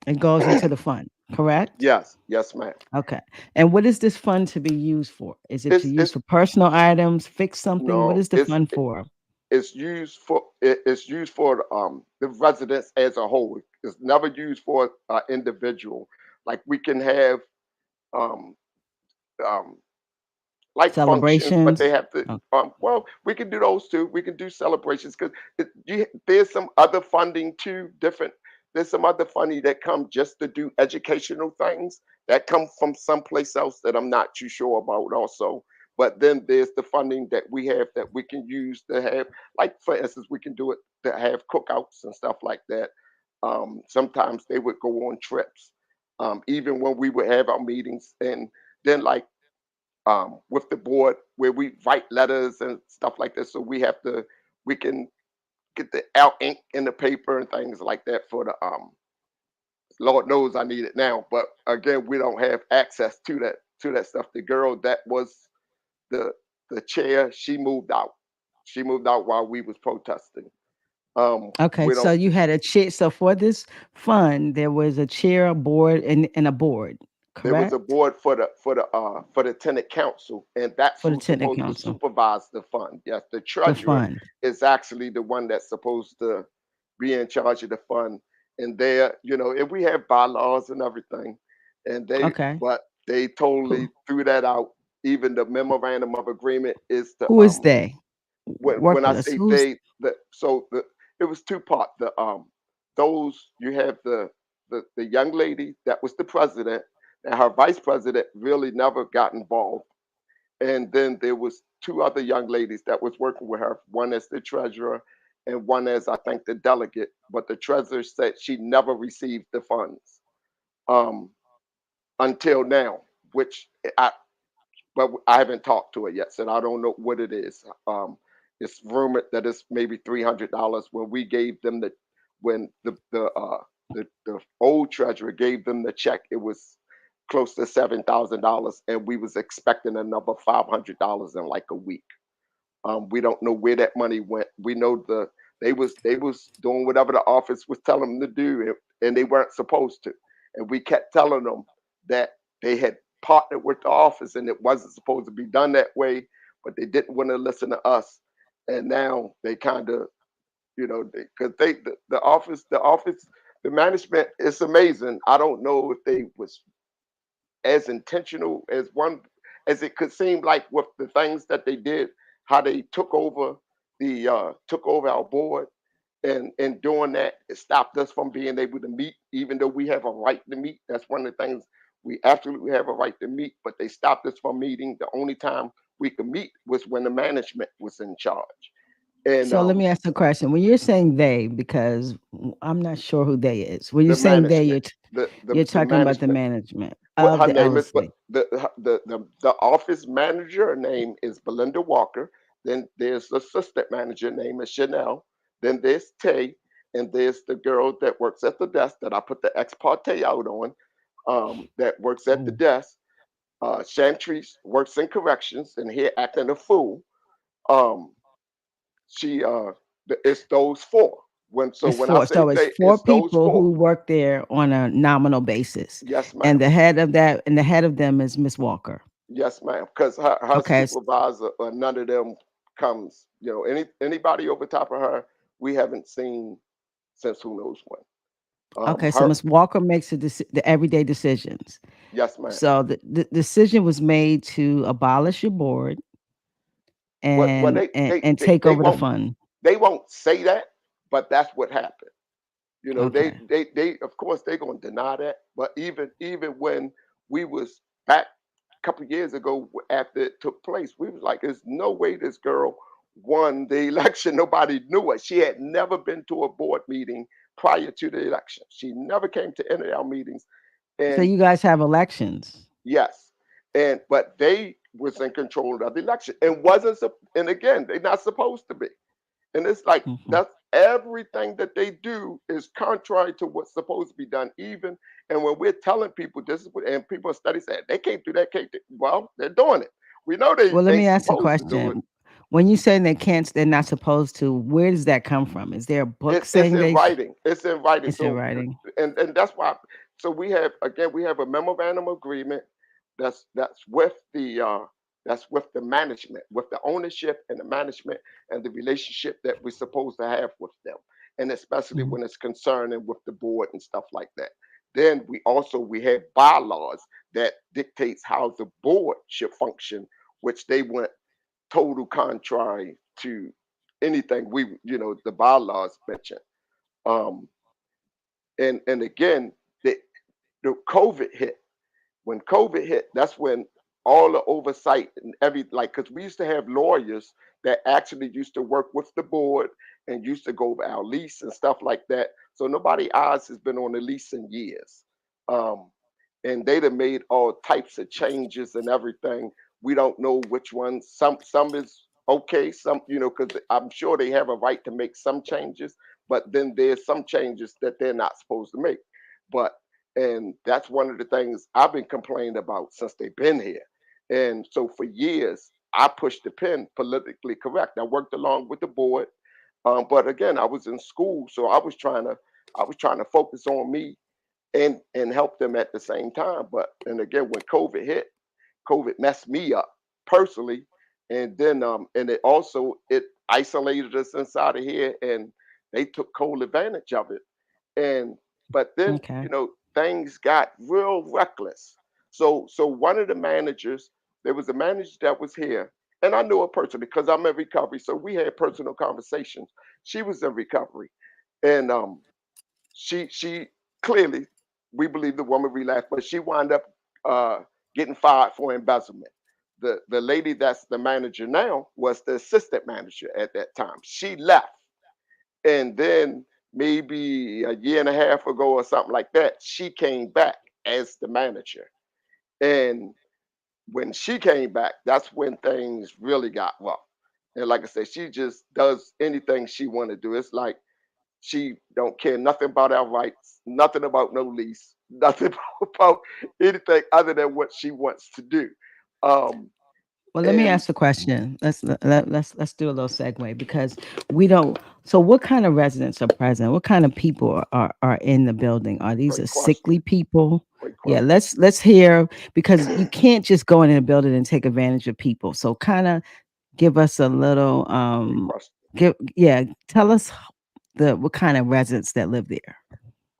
It goes into the fund, correct? Yes, yes, ma'am. Okay. And what is this fund to be used for? Is it to use It's for personal items, fix something? What no, is the fund for? it's used for the residents as a whole. It's never used for individual. Like, we can have um, um, like functions, but they Celebrations? have to. Oh, Well, we can do those too. We can do celebrations because there's some other funding too. Different. There's some other funding that come just to do educational things that come from someplace else that I'm not too sure about. Also, but then there's the funding that we have that we can use to have, like, for instance, we can do it to have cookouts and stuff like that. Sometimes they would go on trips, even when we would have our meetings, and then, like, with the board where we write letters and stuff like this. So we can get the out ink in the paper and things like that for the Lord knows I need it now. But again, we don't have access to that stuff. The girl that was the the chair, she moved out. She moved out while we was protesting. okay. We So don't you had a chair. So for this fund, there was a chair, a board, and a board, There was a correct? board for the tenant council, and that's For the who's tenant supposed to council, supervise the fund. Yes, the the treasurer fund. is actually the one that's supposed to be in charge of the fund. And and we have bylaws and everything, and Okay. they Who totally threw that out. Even the memorandum of agreement is to who is they? when Work I with us. say Who's it was two part. Those you have the young lady that was the president, and her vice president really never got involved. And then there was two other young ladies that was working with her. One as the treasurer, and one as, I think, the delegate. But the treasurer said she never received the funds um, until now, which I but I haven't talked to her yet, so I don't know what it is. it's rumored that it's maybe $300 when we gave them when the old treasurer gave them the check, it was close to $7,000, and we was expecting another $500 in like a week. We don't know where that money went. We know they was doing whatever the office was telling them to do, and they weren't supposed to. And we kept telling them that they had partnered with the office, and it wasn't supposed to be done that way. But they didn't want to listen to us, and now they kind of, because the management is amazing. I don't know if they was as intentional as it could seem like with the things that they did, how they took over our board, and in doing that, it stopped us from being able to meet, even though we have a right to meet. That's one of the things, we absolutely have a right to meet, but they stopped us from meeting. The only time we could meet was when the management was in charge. And So let me ask a question. When you're saying they, because I'm not sure who they is. When you're the saying they, management, you're the talking about the management. management What of her the name is, but Ellerslie. the office manager name is Belinda Walker. Then there's the assistant manager name is Chanel. Then there's Tay, and there's the girl that works at the desk that I put the ex parte out on. That works at the Mm. desk. Chantrice works in corrections and here acting a fool. Um, she it's those four. It's When I four. say So it's they, four it's those people four. who work there on a nominal basis. Yes, And ma'am. the head of them is Miss Walker. Yes, ma'am. Because her Okay. supervisor, none of them comes. Anybody over top of her, we haven't seen since who knows when. Okay. So Her, Miss Walker makes the everyday decisions. yes, ma'am. So the decision was made to abolish your board What and take over the fund. they won't say that, but that's what happened. Okay. They of course they're gonna deny that. But even when we was back a couple years ago after it took place, we was like, there's no way this girl won the election. Nobody knew it. She had never been to a board meeting prior to the election. She never came to any of our meetings. So And you guys have elections. yes, but they was in control of the election and wasn't. And again, they're not supposed to be. And it's like Mhm. that's everything that they do is contrary to what's supposed to be done. Even and when we're telling people this is what, and people study say they can't do that, can't do, well, they're doing it. We know they Well, let me ain't ask a supposed to do it. question. When you say they can't, they're not supposed to. Where does that come from? Is there a book It's saying in they? writing. It's in writing. It's in So writing. and that's why. So we have a memorandum agreement that's with the management, with the ownership and the management and the relationship that we're supposed to have with them, and especially Mhm. when it's concerning with the board and stuff like that. Then we have bylaws that dictates how the board should function, which they went total contrary to anything the bylaws mention. Um, and again, the COVID hit. When COVID hit, that's when all the oversight and because we used to have lawyers that actually used to work with the board and used to go over our lease and stuff like that. So nobody eyes has been on the lease in years. Um, and they'd have made all types of changes and everything. We don't know which ones. Some is okay. Some because I'm sure they have a right to make some changes, but then there's some changes that they're not supposed to make. But and that's one of the things I've been complaining about since they've been here. And so for years, I pushed the pen politically correct. I worked along with the board, but again, I was in school, so I was trying to focus on me and help them at the same time. But and again, when COVID hit, COVID messed me up personally, and then and it isolated us inside of here, and they took whole advantage of it. And but then Okay. things got real reckless. So one of the managers, there was a manager that was here, and I knew her personally because I'm in recovery. So we had personal conversations. She was in recovery, and she clearly, we believe the woman relapsed, but she wound up uh, getting fired for embezzlement. The lady that's the manager now was the assistant manager at that time. She left, and then maybe a year and a half ago or something like that, she came back as the manager. And when she came back, that's when things really got rough. And like I said, she just does anything she want to do. It's like she don't care nothing about our rights, nothing about no lease, nothing about anything other than what she wants to do. Um, Well, let me and ask a question. Let's do a little segue because we don't. So, what kind of residents are present? What kind of people are in the building? Are these great are question, sickly people? great Yeah, question, let's hear because you can't just go in a building and take advantage of people. So, kind of give us a little great question. give yeah, tell us the what kind of residents that live there.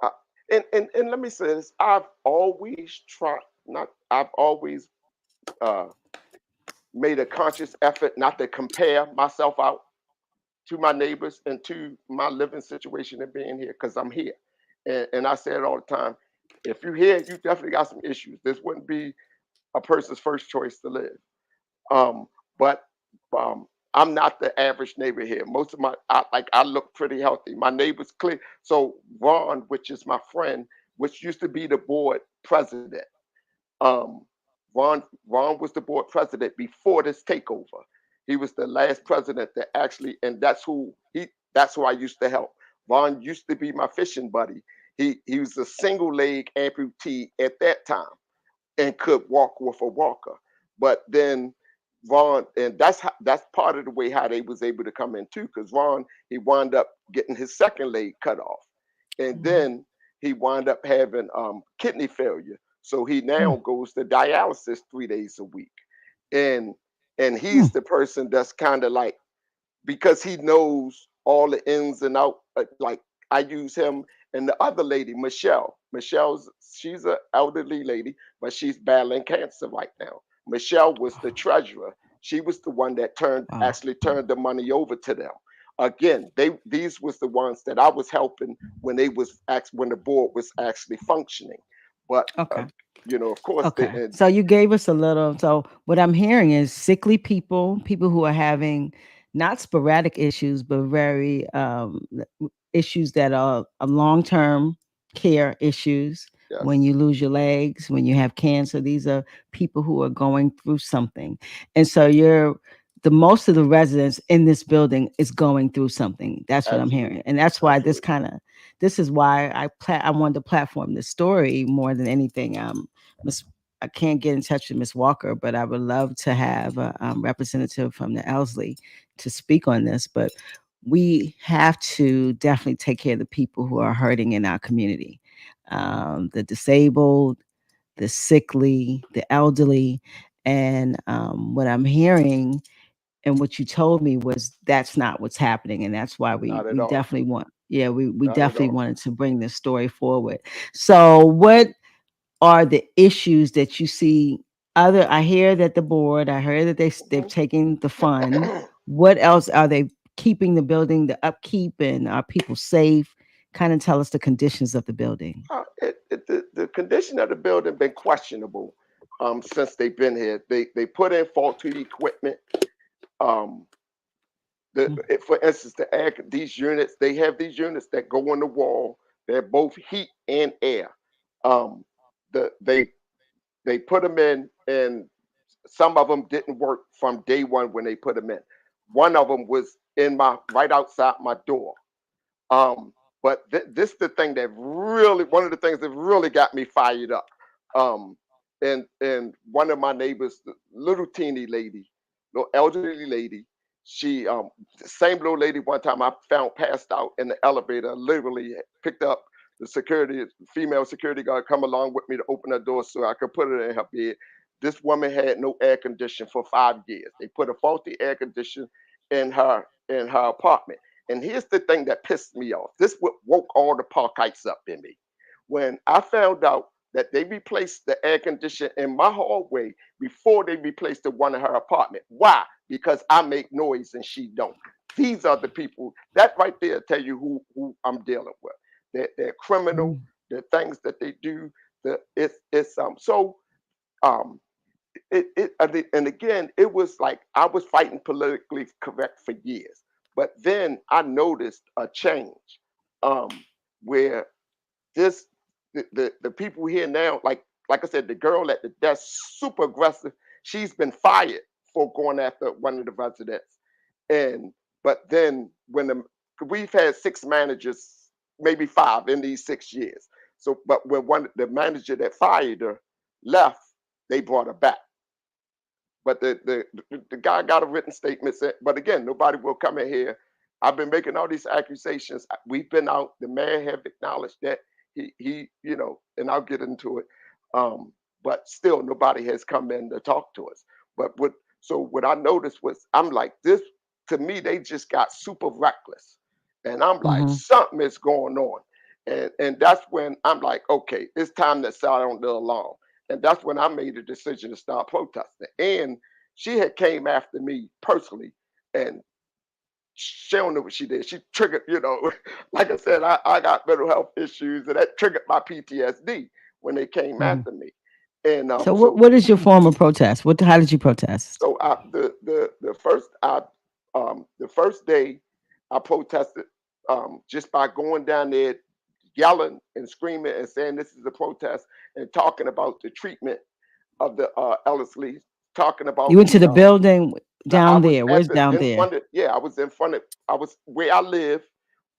Uh, and let me say this: I've always tried, not I've always uh, made a conscious effort not to compare myself out to my neighbors and to my living situation and being here because I'm here. And I say it all the time. If you're here, you definitely got some issues. This wouldn't be a person's first choice to live. But I'm not the average neighbor here. Most of I look pretty healthy. My neighbors clear. So Ron, which is my friend, which used to be the board president, um, Ron was the board president before this takeover. He was the last president that actually, and that's who I used to help. Ron used to be my fishing buddy. He was a single leg amputee at that time and could walk with a walker. But then Ron, and that's part of the way how they was able to come in too, because Ron, he wound up getting his second leg cut off, and Mhm. then he wound up having kidney failure. So he Mm, now goes to dialysis 3 days a week, and mm, he's the person that's kind of like, because he knows all the ins and out. Like I use him and the other lady, Michelle. She's an elderly lady, but she's battling cancer right now. Michelle was the treasurer. She was the one that wow. actually turned the money over to them. Again, these was the ones that I was helping when when the board was actually functioning. But Okay. of course, Okay. So you gave us a little. So what I'm hearing is sickly people, people who are having not sporadic issues, but very issues that are long-term care issues. When yes, you lose your legs, when you have cancer, these are people who are going through something. And so you're the most of the residents in this building is going through something. That's what I'm hearing. absolutely, And that's why absolutely. this is why I wanted to platform this story more than anything. Miss I can't get in touch with Miss Walker, but I would love to have a representative from the Ellerslie to speak on this. But we have to definitely take care of the people who are hurting in our community, the disabled, the sickly, the elderly. And what I'm hearing and what you told me was that's not what's happening. And that's why Not at we all. definitely want, yeah, we Not at definitely all. wanted to bring this story forward. So, what are the issues that you see other I hear that the board, I heard that they've Mhm. taken the fund. What else are they keeping the building, the upkeep, and are people safe? Kind of tell us the conditions of the building. The condition of the building been questionable since they've been here. They put in faulty equipment. Um, Mm, for instance, these units, they have these units that go on the wall. They're both heat and air. Um, the they put them in, and some of them didn't work from day one when they put them in. One of them was in my right outside my door. Um, but this is the thing that really, one of the things that really got me fired up. Um, and one of my neighbors, the little teeny lady, little elderly lady, she same little lady. One time I found passed out in the elevator. Literally picked up the female security guard, come along with me to open her door so I could put her in her bed. This woman had no air condition for 5 years. They put a faulty air condition in her apartment. And here's the thing that pissed me off. This what woke all the Parkites up in me. When I found out that they replaced the air conditioner in my hallway before they replaced the one in her apartment. Why? Because I make noise and she don't. These are the people that right there tell you who I'm dealing with. They're criminal. mm, The things that they do. It's so um and again, it was like I was fighting politically correct for years, but then I noticed a change, where this the people here now, like I said, the girl at the desk, super aggressive. She's been fired for going after one of the residents, And but then we've had 6 managers, maybe 5 in these 6 years. So, but when the manager that fired her left, they brought her back. But the guy got a written statement said, but again, nobody will come in here. I've been making all these accusations. We've been out. The man have acknowledged that and I'll get into it. But still, nobody has come in to talk to us. But what I noticed was, I'm like, this to me, they just got super reckless, and I'm like, Mm-hmm. something is going on, and that's when I'm like, okay, it's time to sound the alarm. And that's when I made the decision to start protesting. And she had came after me personally, and she don't know what she did. She triggered, like I said, I got mental health issues, and that triggered my PTSD when they came Mm-hmm. after me. And So what is your form of protest? How did you protest? so the first day I protested, just by going down there, yelling and screaming and saying this is a protest, and talking about the treatment of the Ellerslie, talking You about went to the building I down was there. at Where's the down in there? front of yeah, I was in front of I was where I live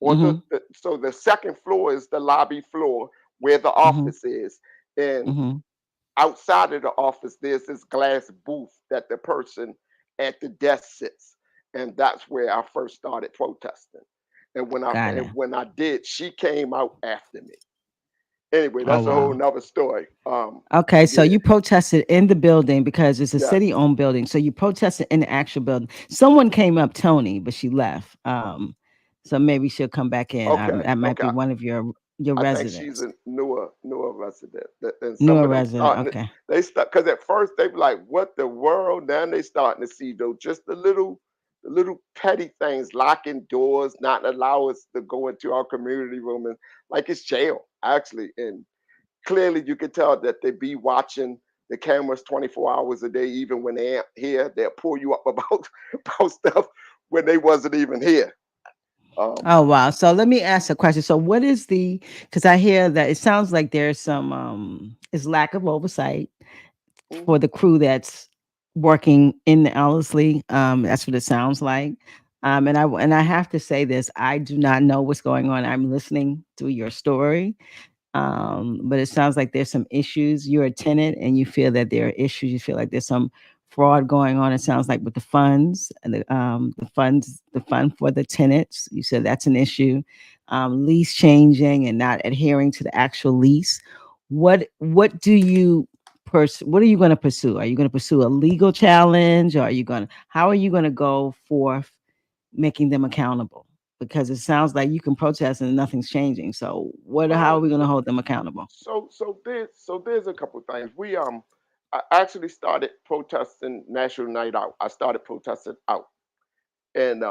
on Mm-hmm. so the second floor is the lobby floor where the Mm-hmm. office is. And Mm-hmm. outside of the office there's this glass booth that the person at the desk sits. And that's where I first started protesting. Got And it. when I did, she came out after me. Anyway, Oh that's a whole wow. nother story. Okay, so Yeah, you protested in the building because it's a yes. city-owned building. So you protested in the actual building. Someone came up, Tony, but she left. So maybe she'll come back in. Okay, That might be okay. one of your I think she's residents, a newer resident. And some newer of them resident. starting Okay. they start because at first they be like, what the world? Now they starting to see though just the little petty things, locking doors, not allow us to go into our community room, and like it's jail, actually. And clearly you can tell that they be watching the cameras 24 hours a day, even when they ain't here. They'll pull you up about about stuff when they wasn't even here. Um Oh wow. So let me ask a question. So what is because I hear that it sounds like there's some is lack of oversight for mhm. the crew that's working in the Ellerslie. That's what it sounds like. And I have to say this, I do not know what's going on. I'm listening to your story. But it sounds like there's some issues. You're a tenant and you feel that there are issues. You feel like there's some fraud going on. It sounds like with the funds and the fund for the tenants. You said that's an issue. Lease changing and not adhering to the actual lease. What do you what are you going to pursue? Are you going to pursue a legal challenge, or how are you going to go forth making them accountable? Because it sounds like you can protest and nothing's changing. So how are well we going to hold them accountable? there's a couple of things. I actually started protesting National Night Out. I started protesting out, and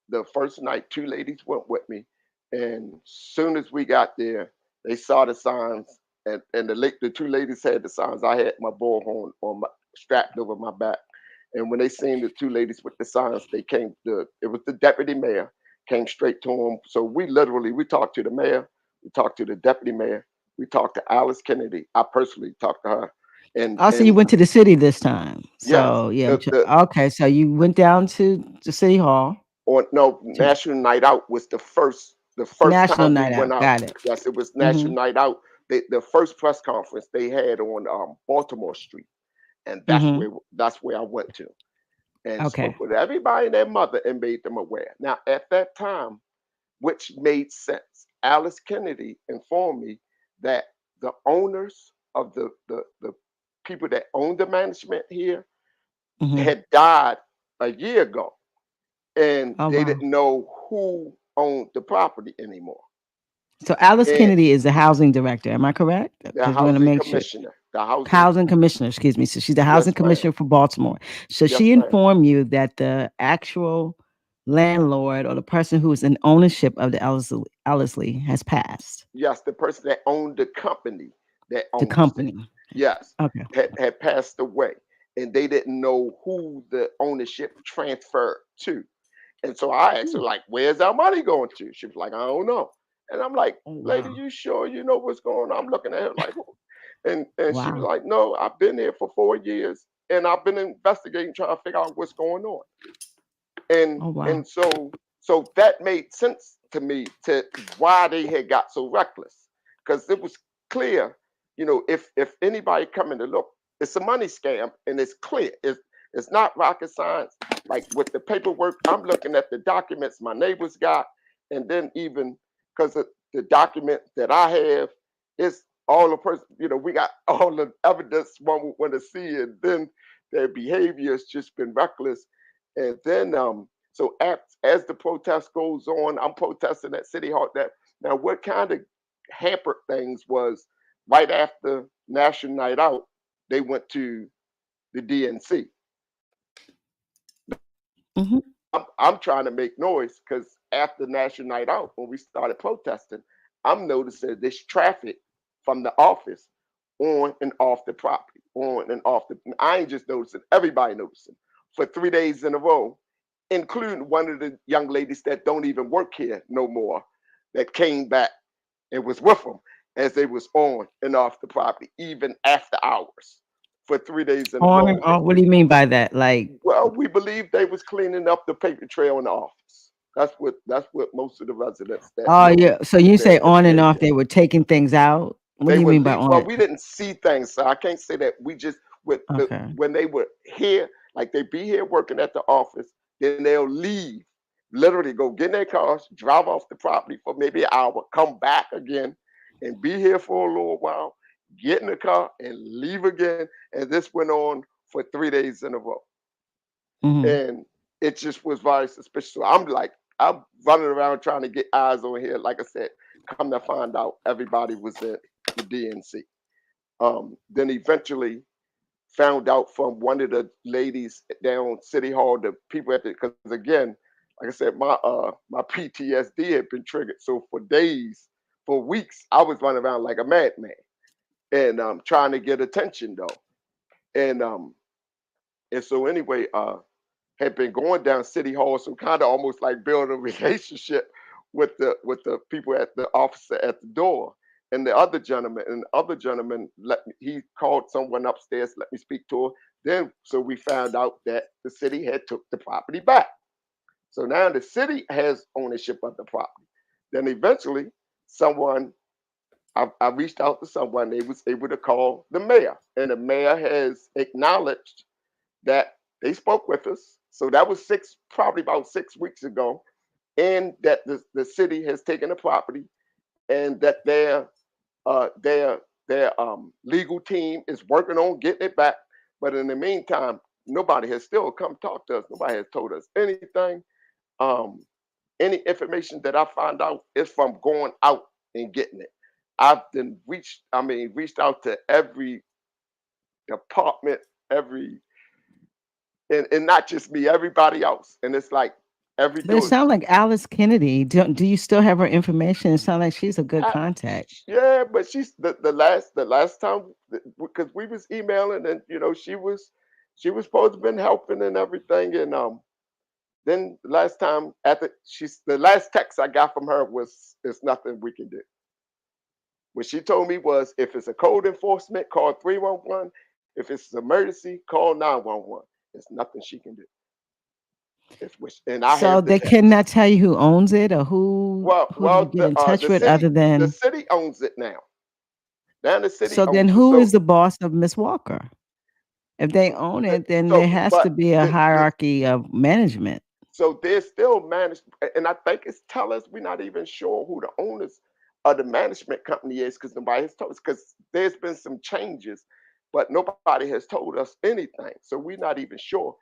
the first night 2 ladies went with me, and soon as we got there, they saw the signs, and the 2 ladies had the signs. I had my bullhorn strapped over my back, and when they seen the 2 ladies with the signs, they came. It was the deputy mayor came straight to them. So we talked to the mayor, we talked to the deputy mayor, we talked to Alice Kennedy. I personally talked to her, Also, you and went to the city this time. yes, So yeah, the okay. So you went down to the city hall or no, to National Night Out was the first National time we Night went Out. out. Got it. Yes, it was Hmm. National Night Out. The first press conference they had on Baltimore Street, and Hmm. that's where I went to and Okay. spoke with everybody and their mother and made them aware. Now at that time, which made sense, Alice Kennedy informed me that the owners of the people that owned the management here Hmm. had died a year ago, and Oh they wow. didn't know who owned the property anymore. So Alice And Kennedy is the housing director. Am I correct? the Because we want to housing make sure. commissioner, the housing, Housing commissioner, excuse me. So she's the housing yes, ma'am, commissioner for Baltimore. So yes, she ma'am, informed you that the actual landlord or the person who is in ownership of the Ellerslie has passed. yes, the person that owned the company that The owns it, company. yes, Okay. had passed away, and they didn't know who the ownership transferred to. And so I asked her, Hmm. like, where's our money going to? She was like, I don't know. And I'm like, Oh lady, wow. you sure you know what's going on? I'm looking at her like, who? And she was Wow. like, no, I've been here for 4 years and I've been investigating, trying to figure out what's going on. And Oh wow. and so that made sense to me to why they had got so reckless, because it was clear, if anybody coming to look, it's a money scam, and it's clear. It's not rocket science. Like with the paperwork, I'm looking at the documents my neighbors got, and then even because the document that I have is all the person, we got all the evidence one would want to see, and then their behavior has just been reckless. And then so as the protest goes on, I'm protesting at City Hall. That now what kind of hampered things was right after National Night Out, they went to the DNC. Hmm. I'm trying to make noise because after National Night Out, when we started protesting, I'm noticing this traffic from the office on and off the property, on and off the. I ain't just noticing; everybody noticing for 3 days in a row, including one of the young ladies that don't even work here no more, that came back and was with them as they was on and off the property, even after hours, for 3 days in a On row. and off. What do you mean by that? Like, Well, we believe they was cleaning up the paper trail in the office. That's what most of the residents that oh know yeah. So you say that on and stay off, there. they were taking things out. What do They you would mean by leave. on Well, it? we didn't see things, so I can't say that. We just with the Okay. when they were here, like they be here working at the office, then they'll leave, literally go get in their cars, drive off the property for maybe an hour, come back again, and be here for a little while, get in the car and leave again. And this went on for 3 days in a row. Hmm. And it just was very suspicious. So I'm running around trying to get eyes on here. Like I said, come to find out, everybody was at the DNC. Then eventually found out from one of the ladies down City Hall, the people at the, because again, like I said, my PTSD had been triggered. So for days, for weeks, I was running around like a madman and trying to get attention though. And so anyway, had been going down City Hall, so kind of almost like building a relationship with the people at the officer at the door. And the other gentleman he called someone upstairs, let me speak to her. Then so we found out that the city had took the property back. So now the city has ownership of the property. Then eventually someone I reached out to someone, they was able to call the mayor, and the mayor has acknowledged that they spoke with us. So that was probably about 6 weeks ago, and that the city has taken the property, and that their legal team is working on getting it back. But in the meantime, nobody has still come talk to us. Nobody has told us anything. Um, any information that I find out is from going out and getting it. I've then reached out to every department, every and not just me, everybody else. And it's like every But it do sounds like Alice Kennedy. Do you still have her information? It sounds like she's a good I, contact. yeah, but she's the last time because we was emailing, and she was supposed to been helping and everything. And then the last time after she's the last text I got from her was, "There's nothing we can do." What she told me was, if it's a code enforcement, call 311. If it's an emergency, call 911. There's nothing she can do. And I So have the they text. cannot tell you who owns it or Well, who do you well, get in touch the with city other the than city owns it now. Now the city so then owns it. who is So the boss of Miss Walker? If they own the, it, then there so has to but be a the hierarchy of management. so there's still management, and I think it's tell us we're not even sure who the owners of the management company is, because nobody has told us, because there's been some changes, but nobody has told us anything. So we're not even sure.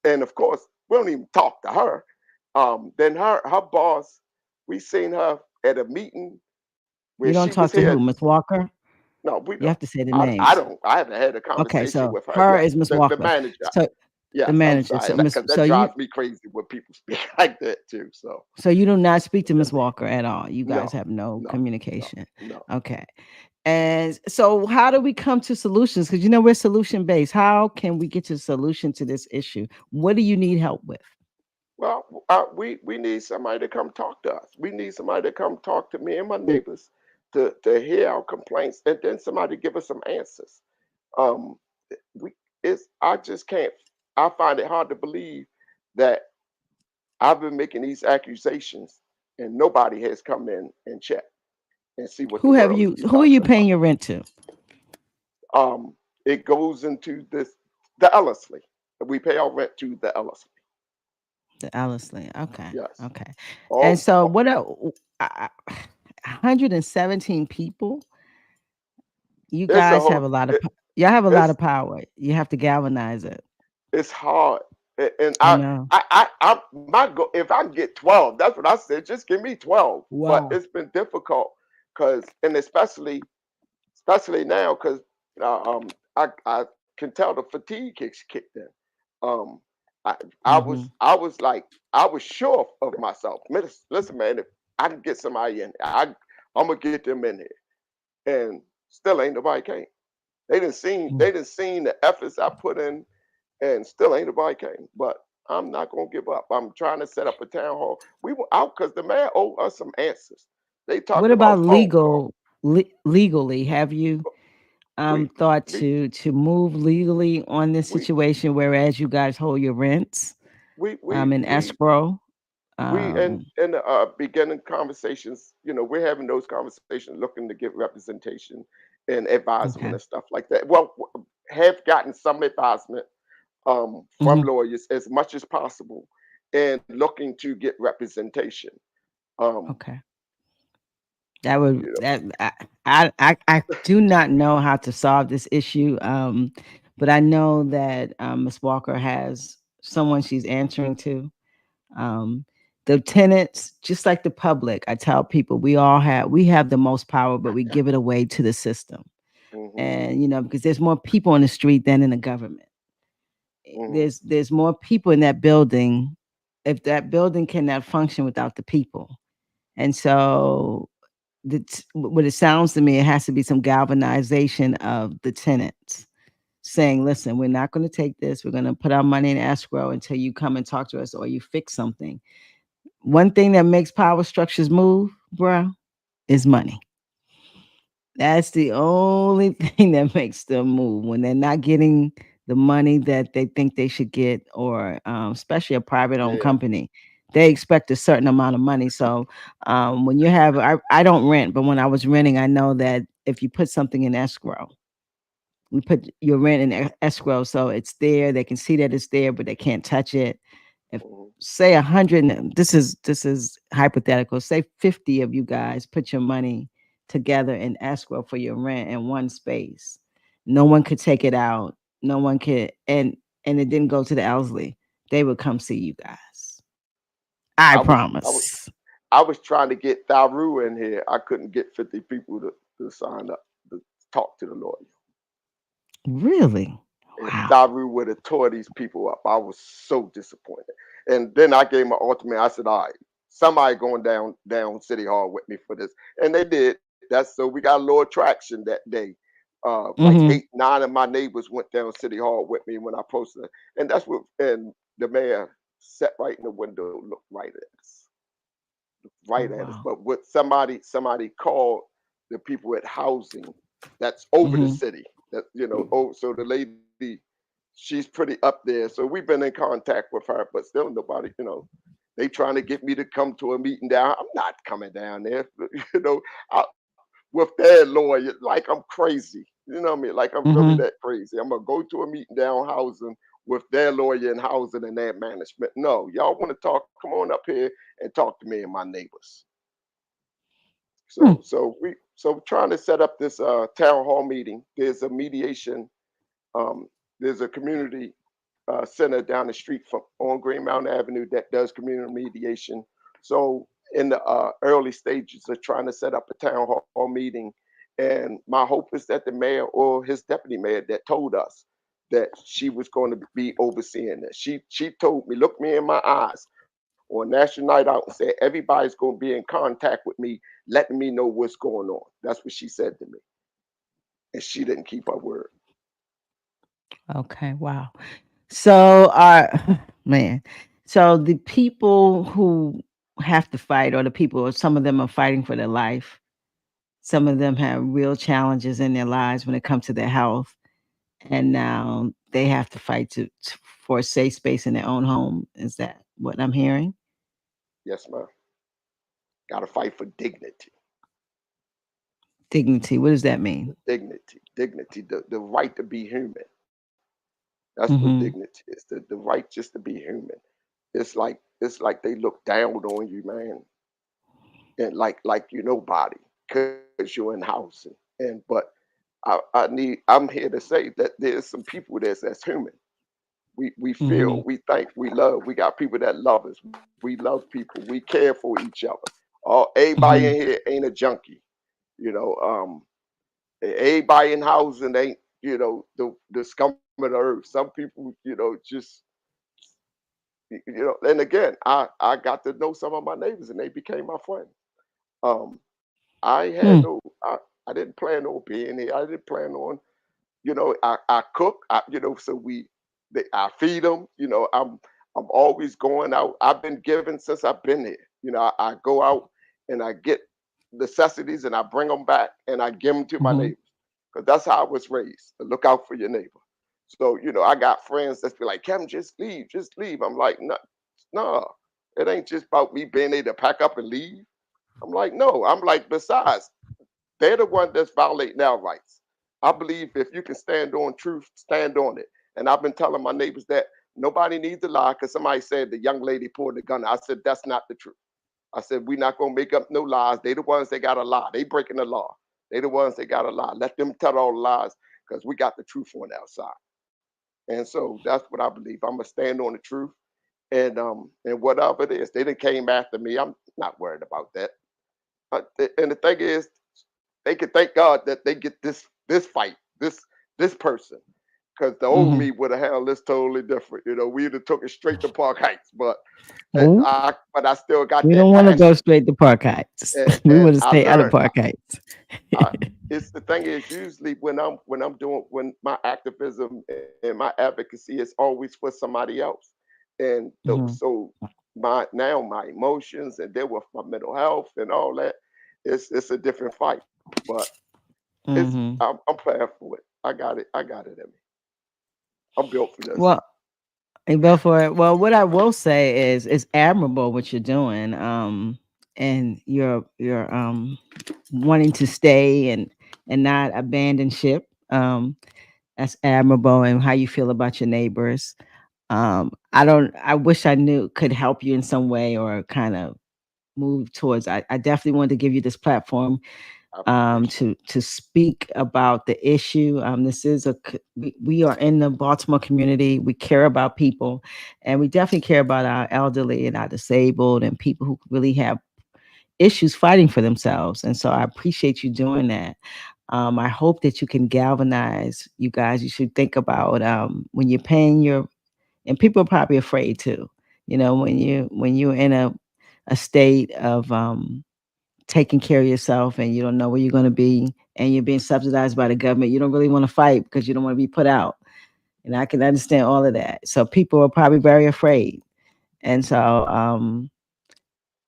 And of course, we don't even talk to her. Then her boss, we seen her at a meeting where You don't she was talk to who? here. Miss Walker? No, we You don't. have to say the I names. don't. I haven't had a Okay, conversation so with her her yet. is Miss The Walker. manager. So the Yes, I'm manager. sorry, So and Miss because so that you drives me crazy when people speak like that too. So so you do not speak to Miss Walker at all. You guys no, have no no, no, communication. no. Okay. And so how do we come to solutions? Because we're solution based. How can we get to a solution to this issue? What do you need help with? Well, we need somebody to come talk to us. We need somebody to come talk to me and my neighbors to hear our complaints, and then somebody give us some answers. Um, we I just can't. I find it hard to believe that I've been making these accusations, and nobody has come in and checked and see what the world is Who are you talking paying about. your rent to? It goes into the Ellerslie. We pay our rent to the Ellerslie. The Ellerslie. Okay. Yes. Okay. And Oh, so what a 117 people, you it's a guys whole. have a lot of y'all have a lot It's of power. You have to galvanize it. it's hard. And I know. I my go if I can get 12, that's what I said. Just give me 12. But Wow. it's been difficult because, and especially now, because I can tell the fatigue kicks kicked in. Um, I Hmm. I was like I was sure of myself. Listen, man, if I can get somebody in, I'm gonna get them in here, and still ain't nobody came. They didn't seen the efforts I put in, and still ain't nobody came. But I'm not gonna give up. I'm trying to set up a town hall. We were out because the man owe us some answers. They What talking about about phone call. legally? Have you We thought we to move legally on this we situation, whereas you guys hold your rents we we in we escrow? we Um, in the beginning conversations, we're having those conversations, looking to get representation and advisement okay. and stuff like that. Well, have gotten some advisement from Hmm. lawyers as much as possible, and looking to get representation. Um, Okay. That would you know, that I do not know how to solve this issue. But I know that Ms. Walker has someone she's answering to. Um, the tenants, just like the public, I tell people we have the most power, but we give it away to the system. hmm And because there's more people on the street than in the government. hmm There's more people in that building. If that building cannot function without the people, and so what it sounds to me, it has to be some galvanization of the tenants saying, listen, we're not going to take this. We're going to put our money in escrow until you come and talk to us or you fix something. One thing that makes power structures move, bro, is money. That's the only thing that makes them move when they're not getting the money that they think they should get, or especially a private owned yeah, company. They expect a certain amount of money. So when you have, I don't rent, but when I was renting, I know that if you put something in escrow, we put your rent in escrow, so it's there. They can see that it's there, but they can't touch it. If hmm say 100, this is hypothetical. Say 50 of you guys put your money together in escrow for your rent in one space. No one could take it out. No one could, and it didn't go to the Ellerslie. They would come see you guys. I I was I was promise. I was trying to get Daru in here. I couldn't get 50 people to sign up to talk to the lawyer. Really? If Wow. Daru would have tore these people up, I was so disappointed. And then I gave my ultimate. I said, "All right, somebody going down City Hall with me for this," and they did. That's so we got a little traction that day. Like Hmm. 8, 9 of my neighbors went down City Hall with me when I posted it, and that's what. And the mayor sat right in the window, looked right Oh at us. wow. But what somebody called the people at housing that's over the Hmm. city. That oh, so the lady, she's pretty up there. So we've been in contact with her, but still nobody. They trying to get me to come to a meeting down. I'm not coming down there. you know, I, with their lawyer, like I'm crazy. You know what I mean? Like I'm really Hmm. that crazy. I'm gonna go to a meeting down housing with their lawyer in housing and their management. No, y'all want to talk? Come on up here and talk to me and my neighbors. So trying to set up this town hall meeting. There's a mediation. Um, there's a community center down the street from on Green Mountain Avenue that does community mediation. So in the early stages of trying to set up a town hall meeting, and my hope is that the mayor or his deputy mayor that told us that she was going to be overseeing this. She told me, look me in my eyes on National Night Out and said everybody's going to be in contact with me, letting me know what's going on. That's what she said to me, and she didn't keep her word. Okay. Wow. So, man, so the people who have to fight, or the people, or some of them are fighting for their life. Some of them have real challenges in their lives when it comes to their health, and now they have to fight for a safe space in their own home. Is that what I'm hearing? Yes, ma'am. Got to fight for dignity. Dignity. What does that mean? Dignity, the right to be human. That's what Mm-hmm. dignity is. The right just to be human. It's like they look down on you, man, and like you nobody because you're in house and but I'm here to say that there's some people that's human. We Mm-hmm. feel, we think, we love. We got people that love us. We love people. We care for each other. Everybody in Mm-hmm. here ain't a junkie. You know, everybody in housing ain't, the scum of the earth. Some people, just, and again, I got to know some of my neighbors and they became my friends. Um, I had Hmm. no, I didn't plan on being here. I didn't plan on, I cook, so I feed them. I'm always going out. I've been giving since I've been here. I go out and I get necessities and I bring them back and I give them to my Mm-hmm. neighbors because that's how I was raised. To look out for your neighbor. So I got friends that be like, Kevin, just leave, just leave. I'm like, no, no, it ain't just about me being able to pack up and leave. I'm like, no. I'm like, besides, they're the one that's violating our rights. I believe if you can stand on truth, stand on it. And I've been telling my neighbors that nobody needs to lie because somebody said the young lady pulled the gun. I said, that's not the truth. I said, we're not going to make up no lies. They the ones that got to lie. They breaking the law. They the ones that got to lie. Let them tell all the lies because we got the truth on our side. And so that's what I believe. I'm going to stand on the truth. And whatever it is, they done came after me. I'm not worried about that. And the thing is, they could thank God that they get this fight, this person, because the old Mm-hmm. me would have handled this totally different. We'd have took it straight to Park Heights, but Oh, I still got we that don't want to go passion, straight to Park Heights. We and want to I stay out of learned. Park Heights. I, it's the thing is usually when my activism and my advocacy is always for somebody else, and Mm-hmm. so my emotions and then with my mental health and all that, it's a different fight, but Mm-hmm. I'm prepared for it. I got it. I got it in me. I'm built for this. Well, you go for it. Well, what I will say is it's admirable what you're doing. And you're wanting to stay and not abandon ship. That's admirable, and how you feel about your neighbors. I wish I knew could help you in some way or kind of move towards. I definitely wanted to give you this platform I appreciate it. to speak about the issue. This is we are in the Baltimore community. We care about people, and we definitely care about our elderly and our disabled and people who really have issues fighting for themselves. And so I appreciate you doing that. I hope that you can galvanize you guys. You should think about when you're paying your, and people are probably afraid too. When you're in a state of taking care of yourself and you don't know where you're going to be and you're being subsidized by the government, you don't really want to fight because you don't want to be put out. And I can understand all of that. So people are probably very afraid. And so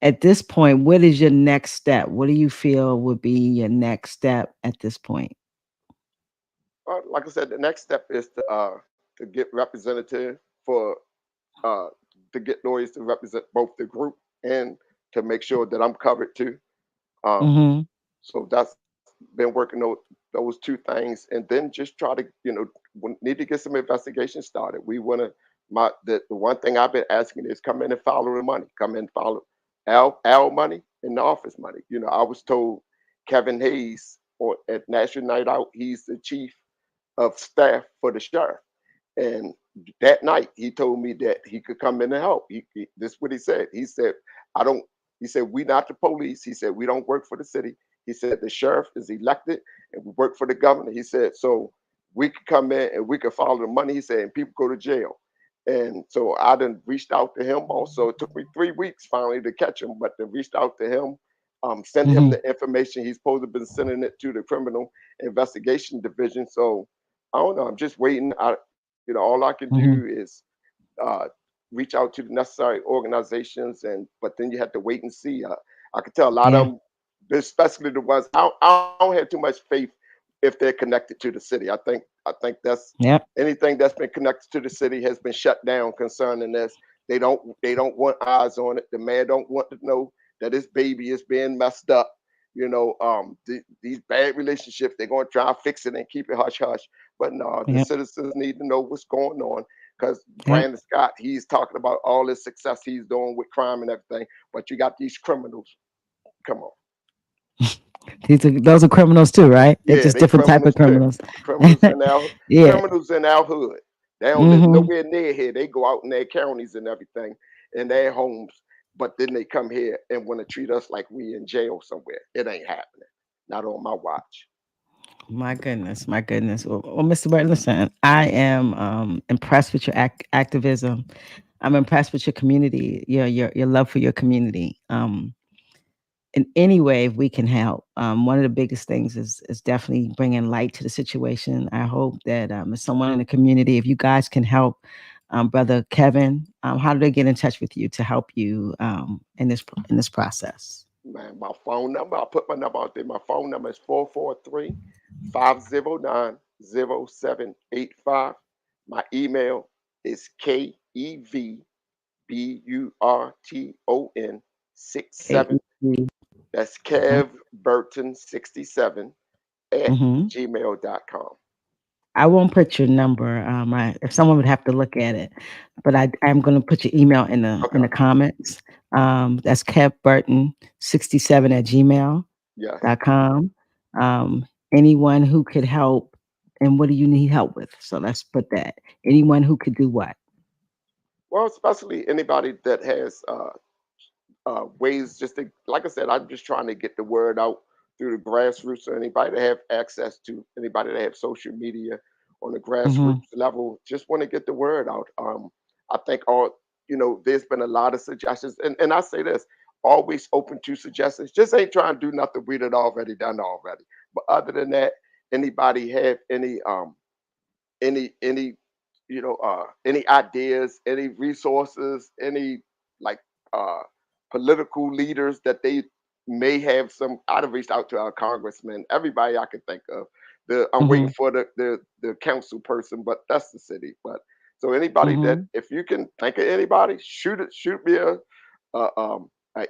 at this point, what is your next step? What do you feel would be your next step at this point? Like I said, the next step is to get representative for uh, to get lawyers to represent both the group and to make sure that I'm covered too. Um, Mm-hmm. so that's been working those two things, and then just try to need to get some investigation started. We want to the one thing I've been asking is come in and follow the money. Come in and follow our money and the office money. I was told Kevin Hayes at National Night Out, he's the chief of staff for the sheriff. And that night, he told me that he could come in and help. This is what he said. He said, "I don't." He said, "We not the police." He said, "We don't work for the city." He said, "The sheriff is elected, and we work for the governor." He said, "So we could come in and we could follow the money." He said, "And people go to jail." And so I then reached out to him. Also, it took me 3 weeks finally to catch him, but then reached out to him, sent him Mm-hmm. the information. He's supposed to have been sending it to the criminal investigation division. So I don't know. I'm just waiting. All I can Mm-hmm. do is uh, reach out to the necessary organizations, but then you have to wait and see. I can tell a lot of Yeah. them, especially the ones I don't have too much faith if they're connected to the city. I think that's Yep. anything that's been connected to the city has been shut down concerning this. They don't want eyes on it. The man don't want to know that his baby is being messed up. These bad relationships, they're gonna try to fix it and keep it hush hush. But no, the Yep. citizens need to know what's going on, because Yep. Brandon Scott, he's talking about all the success he's doing with crime and everything. But you got these criminals. Come on. Those are criminals too, right? They're Yeah, just they different type of criminals too. criminals. Criminals in our Yeah. criminals in our hood. They don't live Hmm. nowhere near here. They go out in their counties and everything, in their homes, but then they come here and want to treat us like we in jail somewhere. It ain't happening. Not on my watch. My goodness, my goodness. Well, Mr. Burton, listen, I am impressed with your activism. I'm impressed with your community, your love for your community. In any way, if we can help, one of the biggest things is definitely bringing light to the situation. I hope that if someone in the community, if you guys can help, brother Kevin, how do they get in touch with you to help you in this process? Man, my phone number, I'll put my number out there. My phone number is 443-509-0785. My email is KEVBURTON Okay. 67. That's Kev Burton 67 at Mm-hmm. gmail.com. I won't put your number. If someone would have to look at it, but I'm going to put your email in the Okay. comments. That's Kev Burton 67 at Yes. gmail.com. Anyone who could help, and what do you need help with? So let's put that. Anyone who could do what? Well, especially anybody that has ways, just to, like I said, I'm just trying to get the word out through the grassroots. So anybody that have access to, anybody that have social media on the grassroots Hmm. level, just want to get the word out. I think there's been a lot of suggestions, and I say this, always open to suggestions. Just ain't trying to do nothing we done already done already. But other than that, anybody have any ideas, any resources, any like uh political leaders that they may have some. I'd have reached out to our congressman, everybody I could think of. I'm waiting Hmm. for the council person, but that's the city. But so anybody that, Hmm. if you can think of anybody, shoot me an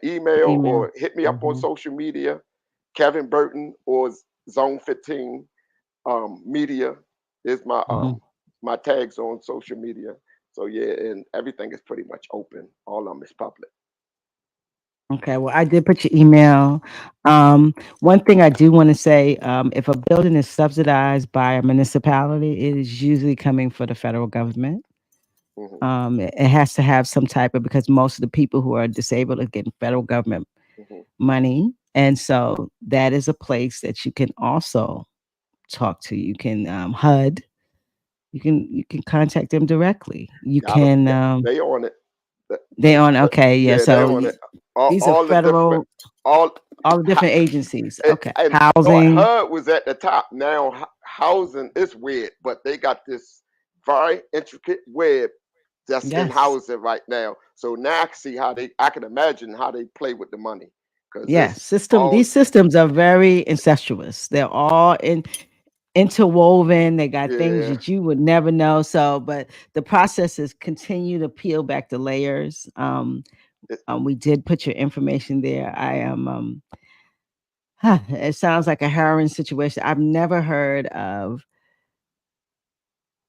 email Email. or hit me up on Hmm. social media. Kevin Burton or Zone 15 media is Hmm. my tags on social media. So yeah, and everything is pretty much open. All of them is public. Okay, well, I did put your email. One thing I do want to say, if a building is subsidized by a municipality, it is usually coming for the federal government. Hmm. It has to have some type of, because most of the people who are disabled are getting federal government Hmm. money, and so that is a place that you can also talk to. You can HUD. You can contact them directly. You Got them. can They on it. The- they on okay, yeah. yeah, they So on it. All, these are all the different, federal, all all the different agencies. Okay, and housing. HUD was at the top. Now housing is weird, but they got this very intricate web that's in Yes. housing right now. So now I can see how I can imagine how they play with the money, because Yes. it's all, These systems are very incestuous. They're all interwoven. They got things yeah. that you would never know. So, but the process is continue to peel back the layers. We did put your information there. I am it sounds like a harrowing situation. I've never heard of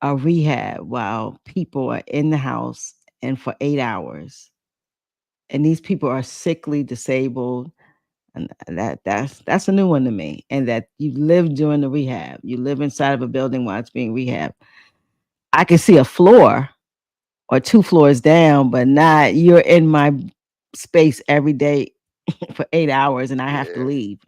a rehab while people are in the house and for 8 hours. And these people are sickly, disabled, and that's a new one to me. And that you live during the rehab, you live inside of a building while it's being rehab. I can see a floor or two floors down, but not you're in my space every day for 8 hours, and I have to Yeah. leave.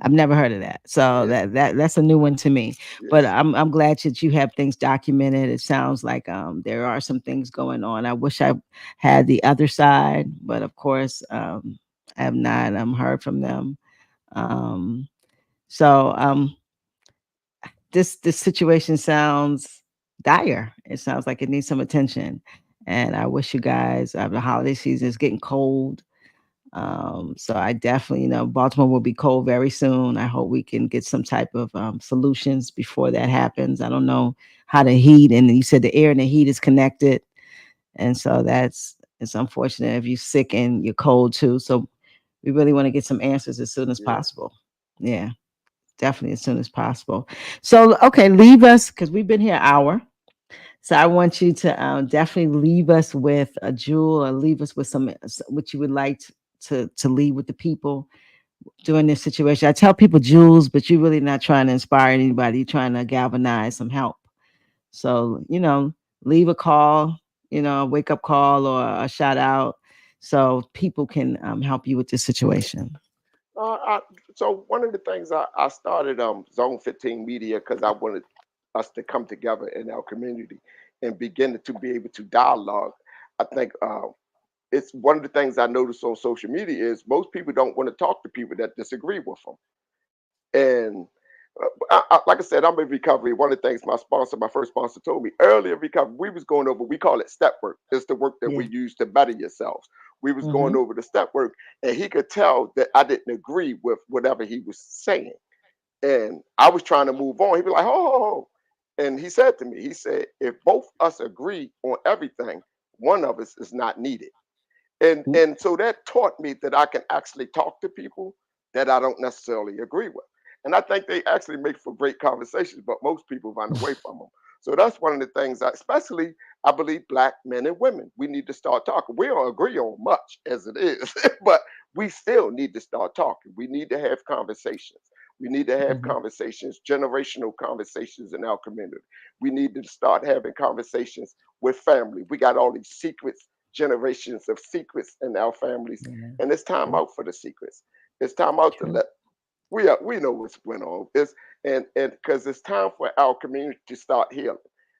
I've never heard of that, so Yeah. that's a new one to me. But Yes. I'm glad that you have things documented. It sounds like there are some things going on. I wish I had the other side, but of course I have not heard from them. Um, so this situation sounds dire. It sounds like it needs some attention, and I wish you guys. The holiday season is getting cold, so I definitely, Baltimore will be cold very soon. I hope we can get some type of solutions before that happens. I don't know how the heat, and you said the air and the heat is connected, and so It's unfortunate if you're sick and you're cold too. So we really want to get some answers as soon as Yeah. possible. Yeah, definitely as soon as possible. So, okay, leave us because we've been here an hour. So I want you to definitely leave us with a jewel or leave us with some what you would like to leave with the people during this situation. I tell people jewels, but you're really not trying to inspire anybody. You're trying to galvanize some help. So, leave a call, a wake up call or a shout out so people can help you with this situation. I, so one of the things I started Zone 15 Media because I wanted us to come together in our community and begin to be able to dialogue. I think it's one of the things I notice on social media is most people don't want to talk to people that disagree with them. And like I said, I'm in recovery. One of the things my sponsor, my first sponsor, told me earlier recovery, we was going over. We call it step work. It's the work that Yeah. we use to better yourselves. We was going Mm-hmm. over the step work, and he could tell that I didn't agree with whatever he was saying, and I was trying to move on. He'd be like, "Oh, oh, oh," and he said to me, he said, "If both us agree on everything, one of us is not needed." And so that taught me that I can actually talk to people that I don't necessarily agree with. And I think they actually make for great conversations, but most people run away from them. So that's one of the things that, especially I believe black men and women, we need to start talking. We don't agree on much as it is, but we still need to start talking. We need to have conversations. We need to have Mm-hmm. conversations, generational conversations in our community. We need to start having conversations with family. We got all these secrets, generations of secrets in our families, Yeah. and it's time True. out for the secrets. It's time out to True. let we know what's going on. It's and because it's time for our community to start healing.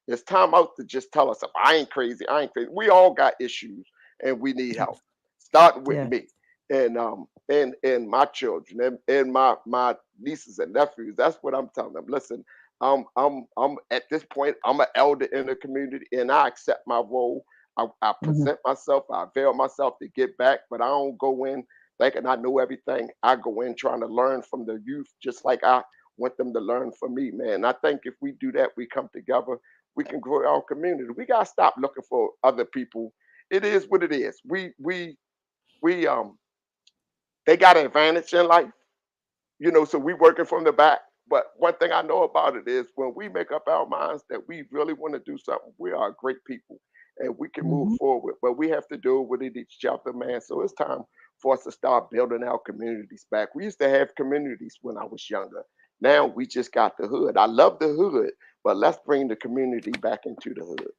It's time out to just tell us, I ain't crazy, I ain't crazy. We all got issues and we need help. Starting with Yeah. me and my children and my nieces and nephews. That's what I'm telling them. Listen, I'm at this point, I'm an elder in the community and I accept my role. I Mm-hmm. present myself, I avail myself to get back, but I don't go in thinking I know everything. I go in trying to learn from the youth, just like I want them to learn from me, man. And I think if we do that, we come together, we can grow our community. We gotta stop looking for other people. It is what it is. We they got an advantage in life, so we working from the back. But one thing I know about it is when we make up our minds that we really want to do something, we are great people and we can move Mm-hmm. forward. But we have to do it with each other, man. So it's time for us to start building our communities back. We used to have communities when I was younger. Now we just got the hood. I love the hood, but let's bring the community back into the hood.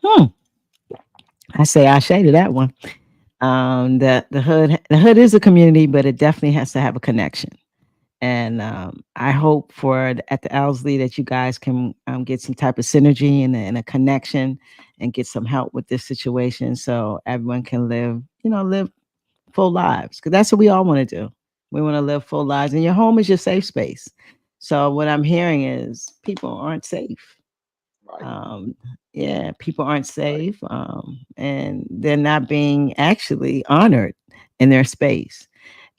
Hmm. I say I to that one. The hood is a community, but it definitely has to have a connection. And I hope at the Ellerslie that you guys can get some type of synergy and a connection and get some help with this situation so everyone can live full lives because that's what we all want to do. We want to live full lives, and your home is your safe space. So what I'm hearing is people aren't safe. Right, Um, yeah, people aren't right. safe, and they're not being actually honored in their space.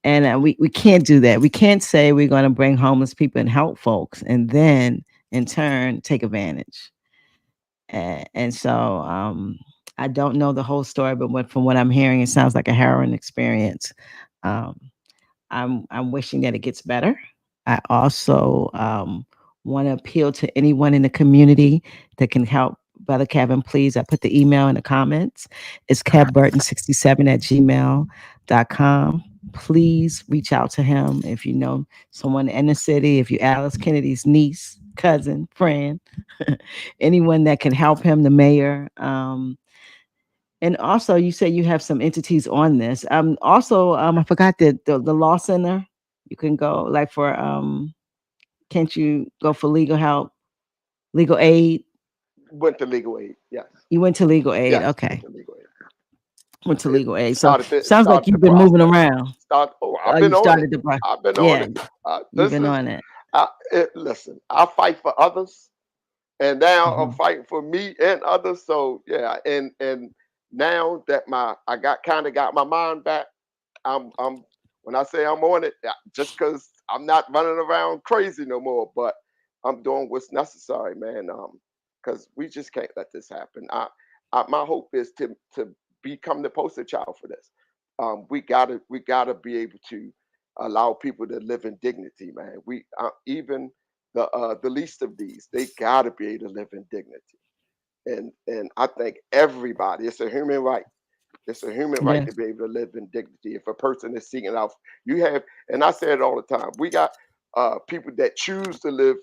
And we can't do that. We can't say we're going to bring homeless people and help folks and then in turn take advantage. And so I don't know the whole story, but from what I'm hearing, it sounds like a harrowing experience. Um, I'm wishing that it gets better. I also want to appeal to anyone in the community that can help Brother Kevin. Please, I put the email in the comments. It's kevburton67 at gmail.com. Please reach out to him if you know someone in the city, if you're Alice Kennedy's niece, cousin, friend, anyone that can help him, the mayor. And also, you say you have some entities on this. Also, I forgot the law center. You can go like for can't you go for legal help, legal aid? Went to legal aid. Yes, You went to legal aid. yes, went Okay, to legal aid. went to It legal aid. So sounds like started the you've been moving process. around. I've Oh, been you on it. started the process. I've been on Yeah, it. you've This been is on it. listen. I fight for others, and now I'm Mhm. fighting for me and others. So yeah, and now that I got my mind back. I'm when I say I'm on it, just because I'm not running around crazy no more, but I'm doing what's necessary, man. Because we just can't let this happen. my hope is to become the poster child for this. We gotta be able to allow people to live in dignity, man. We even the least of these, they gotta be able to live in dignity. And I think everybody, it's a human right. It's a human right to Yes. be able to live in dignity. If a person is seeking out, you have, and I say it all the time. We got people that choose to live,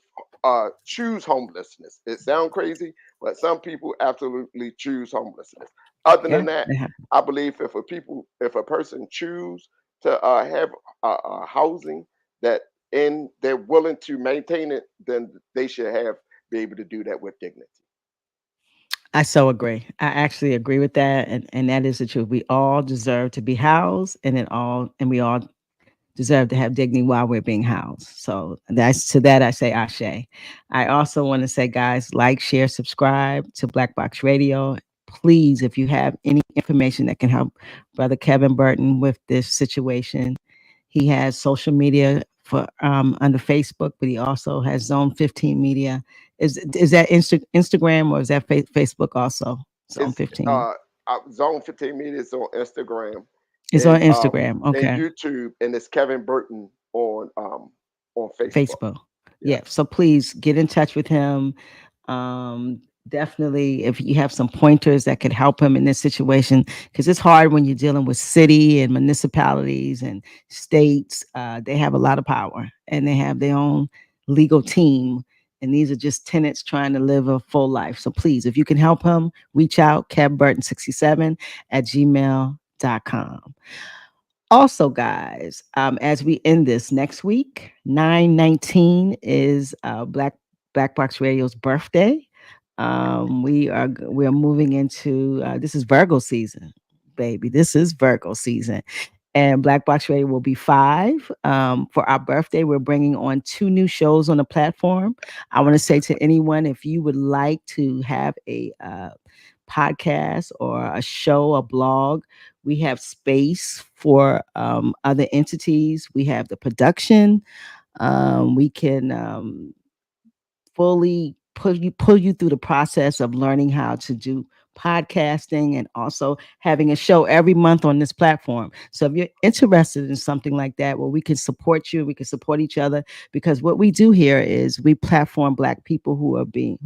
choose homelessness. It sounds crazy, but some people absolutely choose homelessness. Other Yeah. than that, I believe if a person choose to have housing that and they're willing to maintain it, then they should have be able to do that with dignity. I so agree. I actually agree with that, and that is the truth. We all deserve to be housed, and we all deserve to have dignity while we're being housed. So that's to that I say ashe. I also want to say, guys, like, share, subscribe to Black Box Radio. Please, if you have any information that can help Brother Kevin Burton with this situation, he has social media for under Facebook, but he also has Zone 15 Media. Is that Instagram, or is that Facebook also? Zone It's 15. Zone 15 Media is on Instagram It's on Instagram. and Okay. YouTube, and it's Kevin Burton on Facebook. Facebook. Yeah. Yeah. So please get in touch with him. Um, Definitely, if you have some pointers that could help him in this situation, because it's hard when you're dealing with city and municipalities and states. They have a lot of power and they have their own legal team. And these are just tenants trying to live a full life. So please, if you can help him, reach out, kevburton67 at gmail.com. Also, guys, as we end this next week, 9/19 is Black Box Radio's birthday. We're moving into this is Virgo season, baby. This is Virgo season, and Black Box Radio will be 5 for our birthday. We're bringing on 2 new shows on the platform. I want to say to anyone, if you would like to have a podcast or a show, a blog, we have space for other entities. We have the production. We can fully pull you through the process of learning how to do podcasting and also having a show every month on this platform. So if you're interested in something like that, well, we can support you, we can support each other, because what we do here is we platform Black people who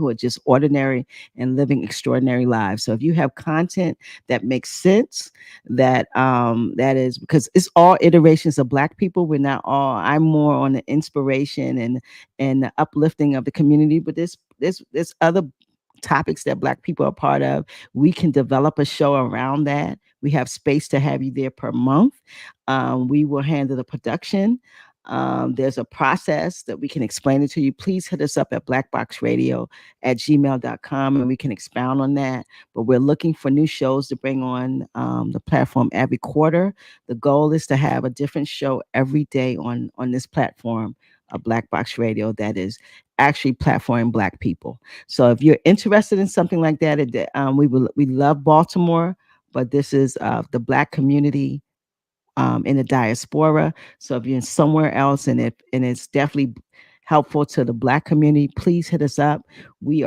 are just ordinary and living extraordinary lives. So if you have content that makes sense, that is, because it's all iterations of Black people. We're not all, I'm more on the inspiration and the uplifting of the community, but there's other topics that Black people are part of. We can develop a show around that. We have space to have you there per month. We will handle the production. There's a process that we can explain it to you. Please hit us up at blackboxradio at gmail.com and we can expound on that. But we're looking for new shows to bring on the platform every quarter. The goal is to have a different show every day on this platform, a Black Box Radio, that is actually platforming Black people. So if you're interested in something like that, we love Baltimore, but this is the Black community in the diaspora. So if you're in somewhere else and it's definitely helpful to the Black community, please hit us up. We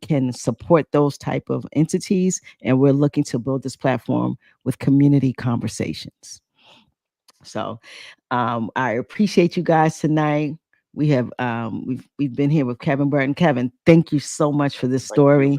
can support those type of entities, and we're looking to build this platform with community conversations. So I appreciate you guys tonight. We've been here with Kevin Burton. Kevin, thank you so much for this Thank you, story.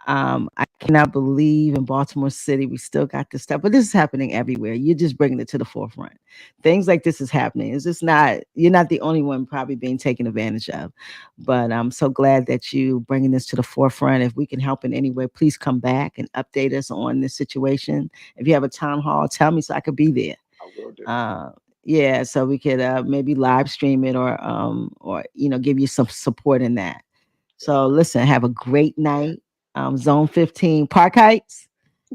ma'am. I cannot believe in Baltimore City we still got this stuff, but this is happening everywhere. You're just bringing it to the forefront. Things like this is happening. It's just not, you're not the only one probably being taken advantage of. But I'm so glad that you bringing this to the forefront. If we can help in any way, please come back and update us on this situation. If you have a town hall, tell me so I could be there. I will do. Uh, yeah, so we could maybe live stream it or give you some support in that. Yes, So ma'am. listen, have a great night. Zone 15, Park Heights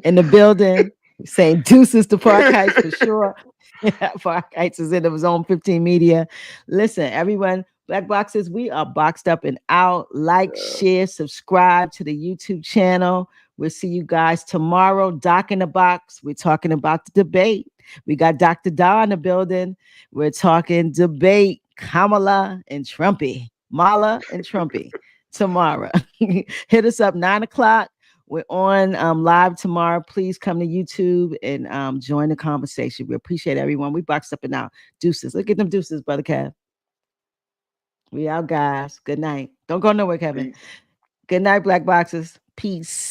in the building. Saying deuces to Park Heights for sure. Yeah, Park Heights is in the Zone 15 Media. Listen, everyone, Black Boxes, we are boxed up and out. Like, Yeah. share, subscribe to the YouTube channel. We'll see you guys tomorrow. Doc in the Box. We're talking about the debate. We got Dr. Da in the building. We're talking debate. Kamala and Trumpy. Mala and Trumpy tomorrow. Hit us up 9 o'clock. We're on live tomorrow. Please come to YouTube and join the conversation. We appreciate everyone. We boxed up and out. Deuces. Look at them deuces, Brother Kev. We out, guys. Good night. Don't go nowhere, Kevin. Peace. Good night, Black Boxers. Peace.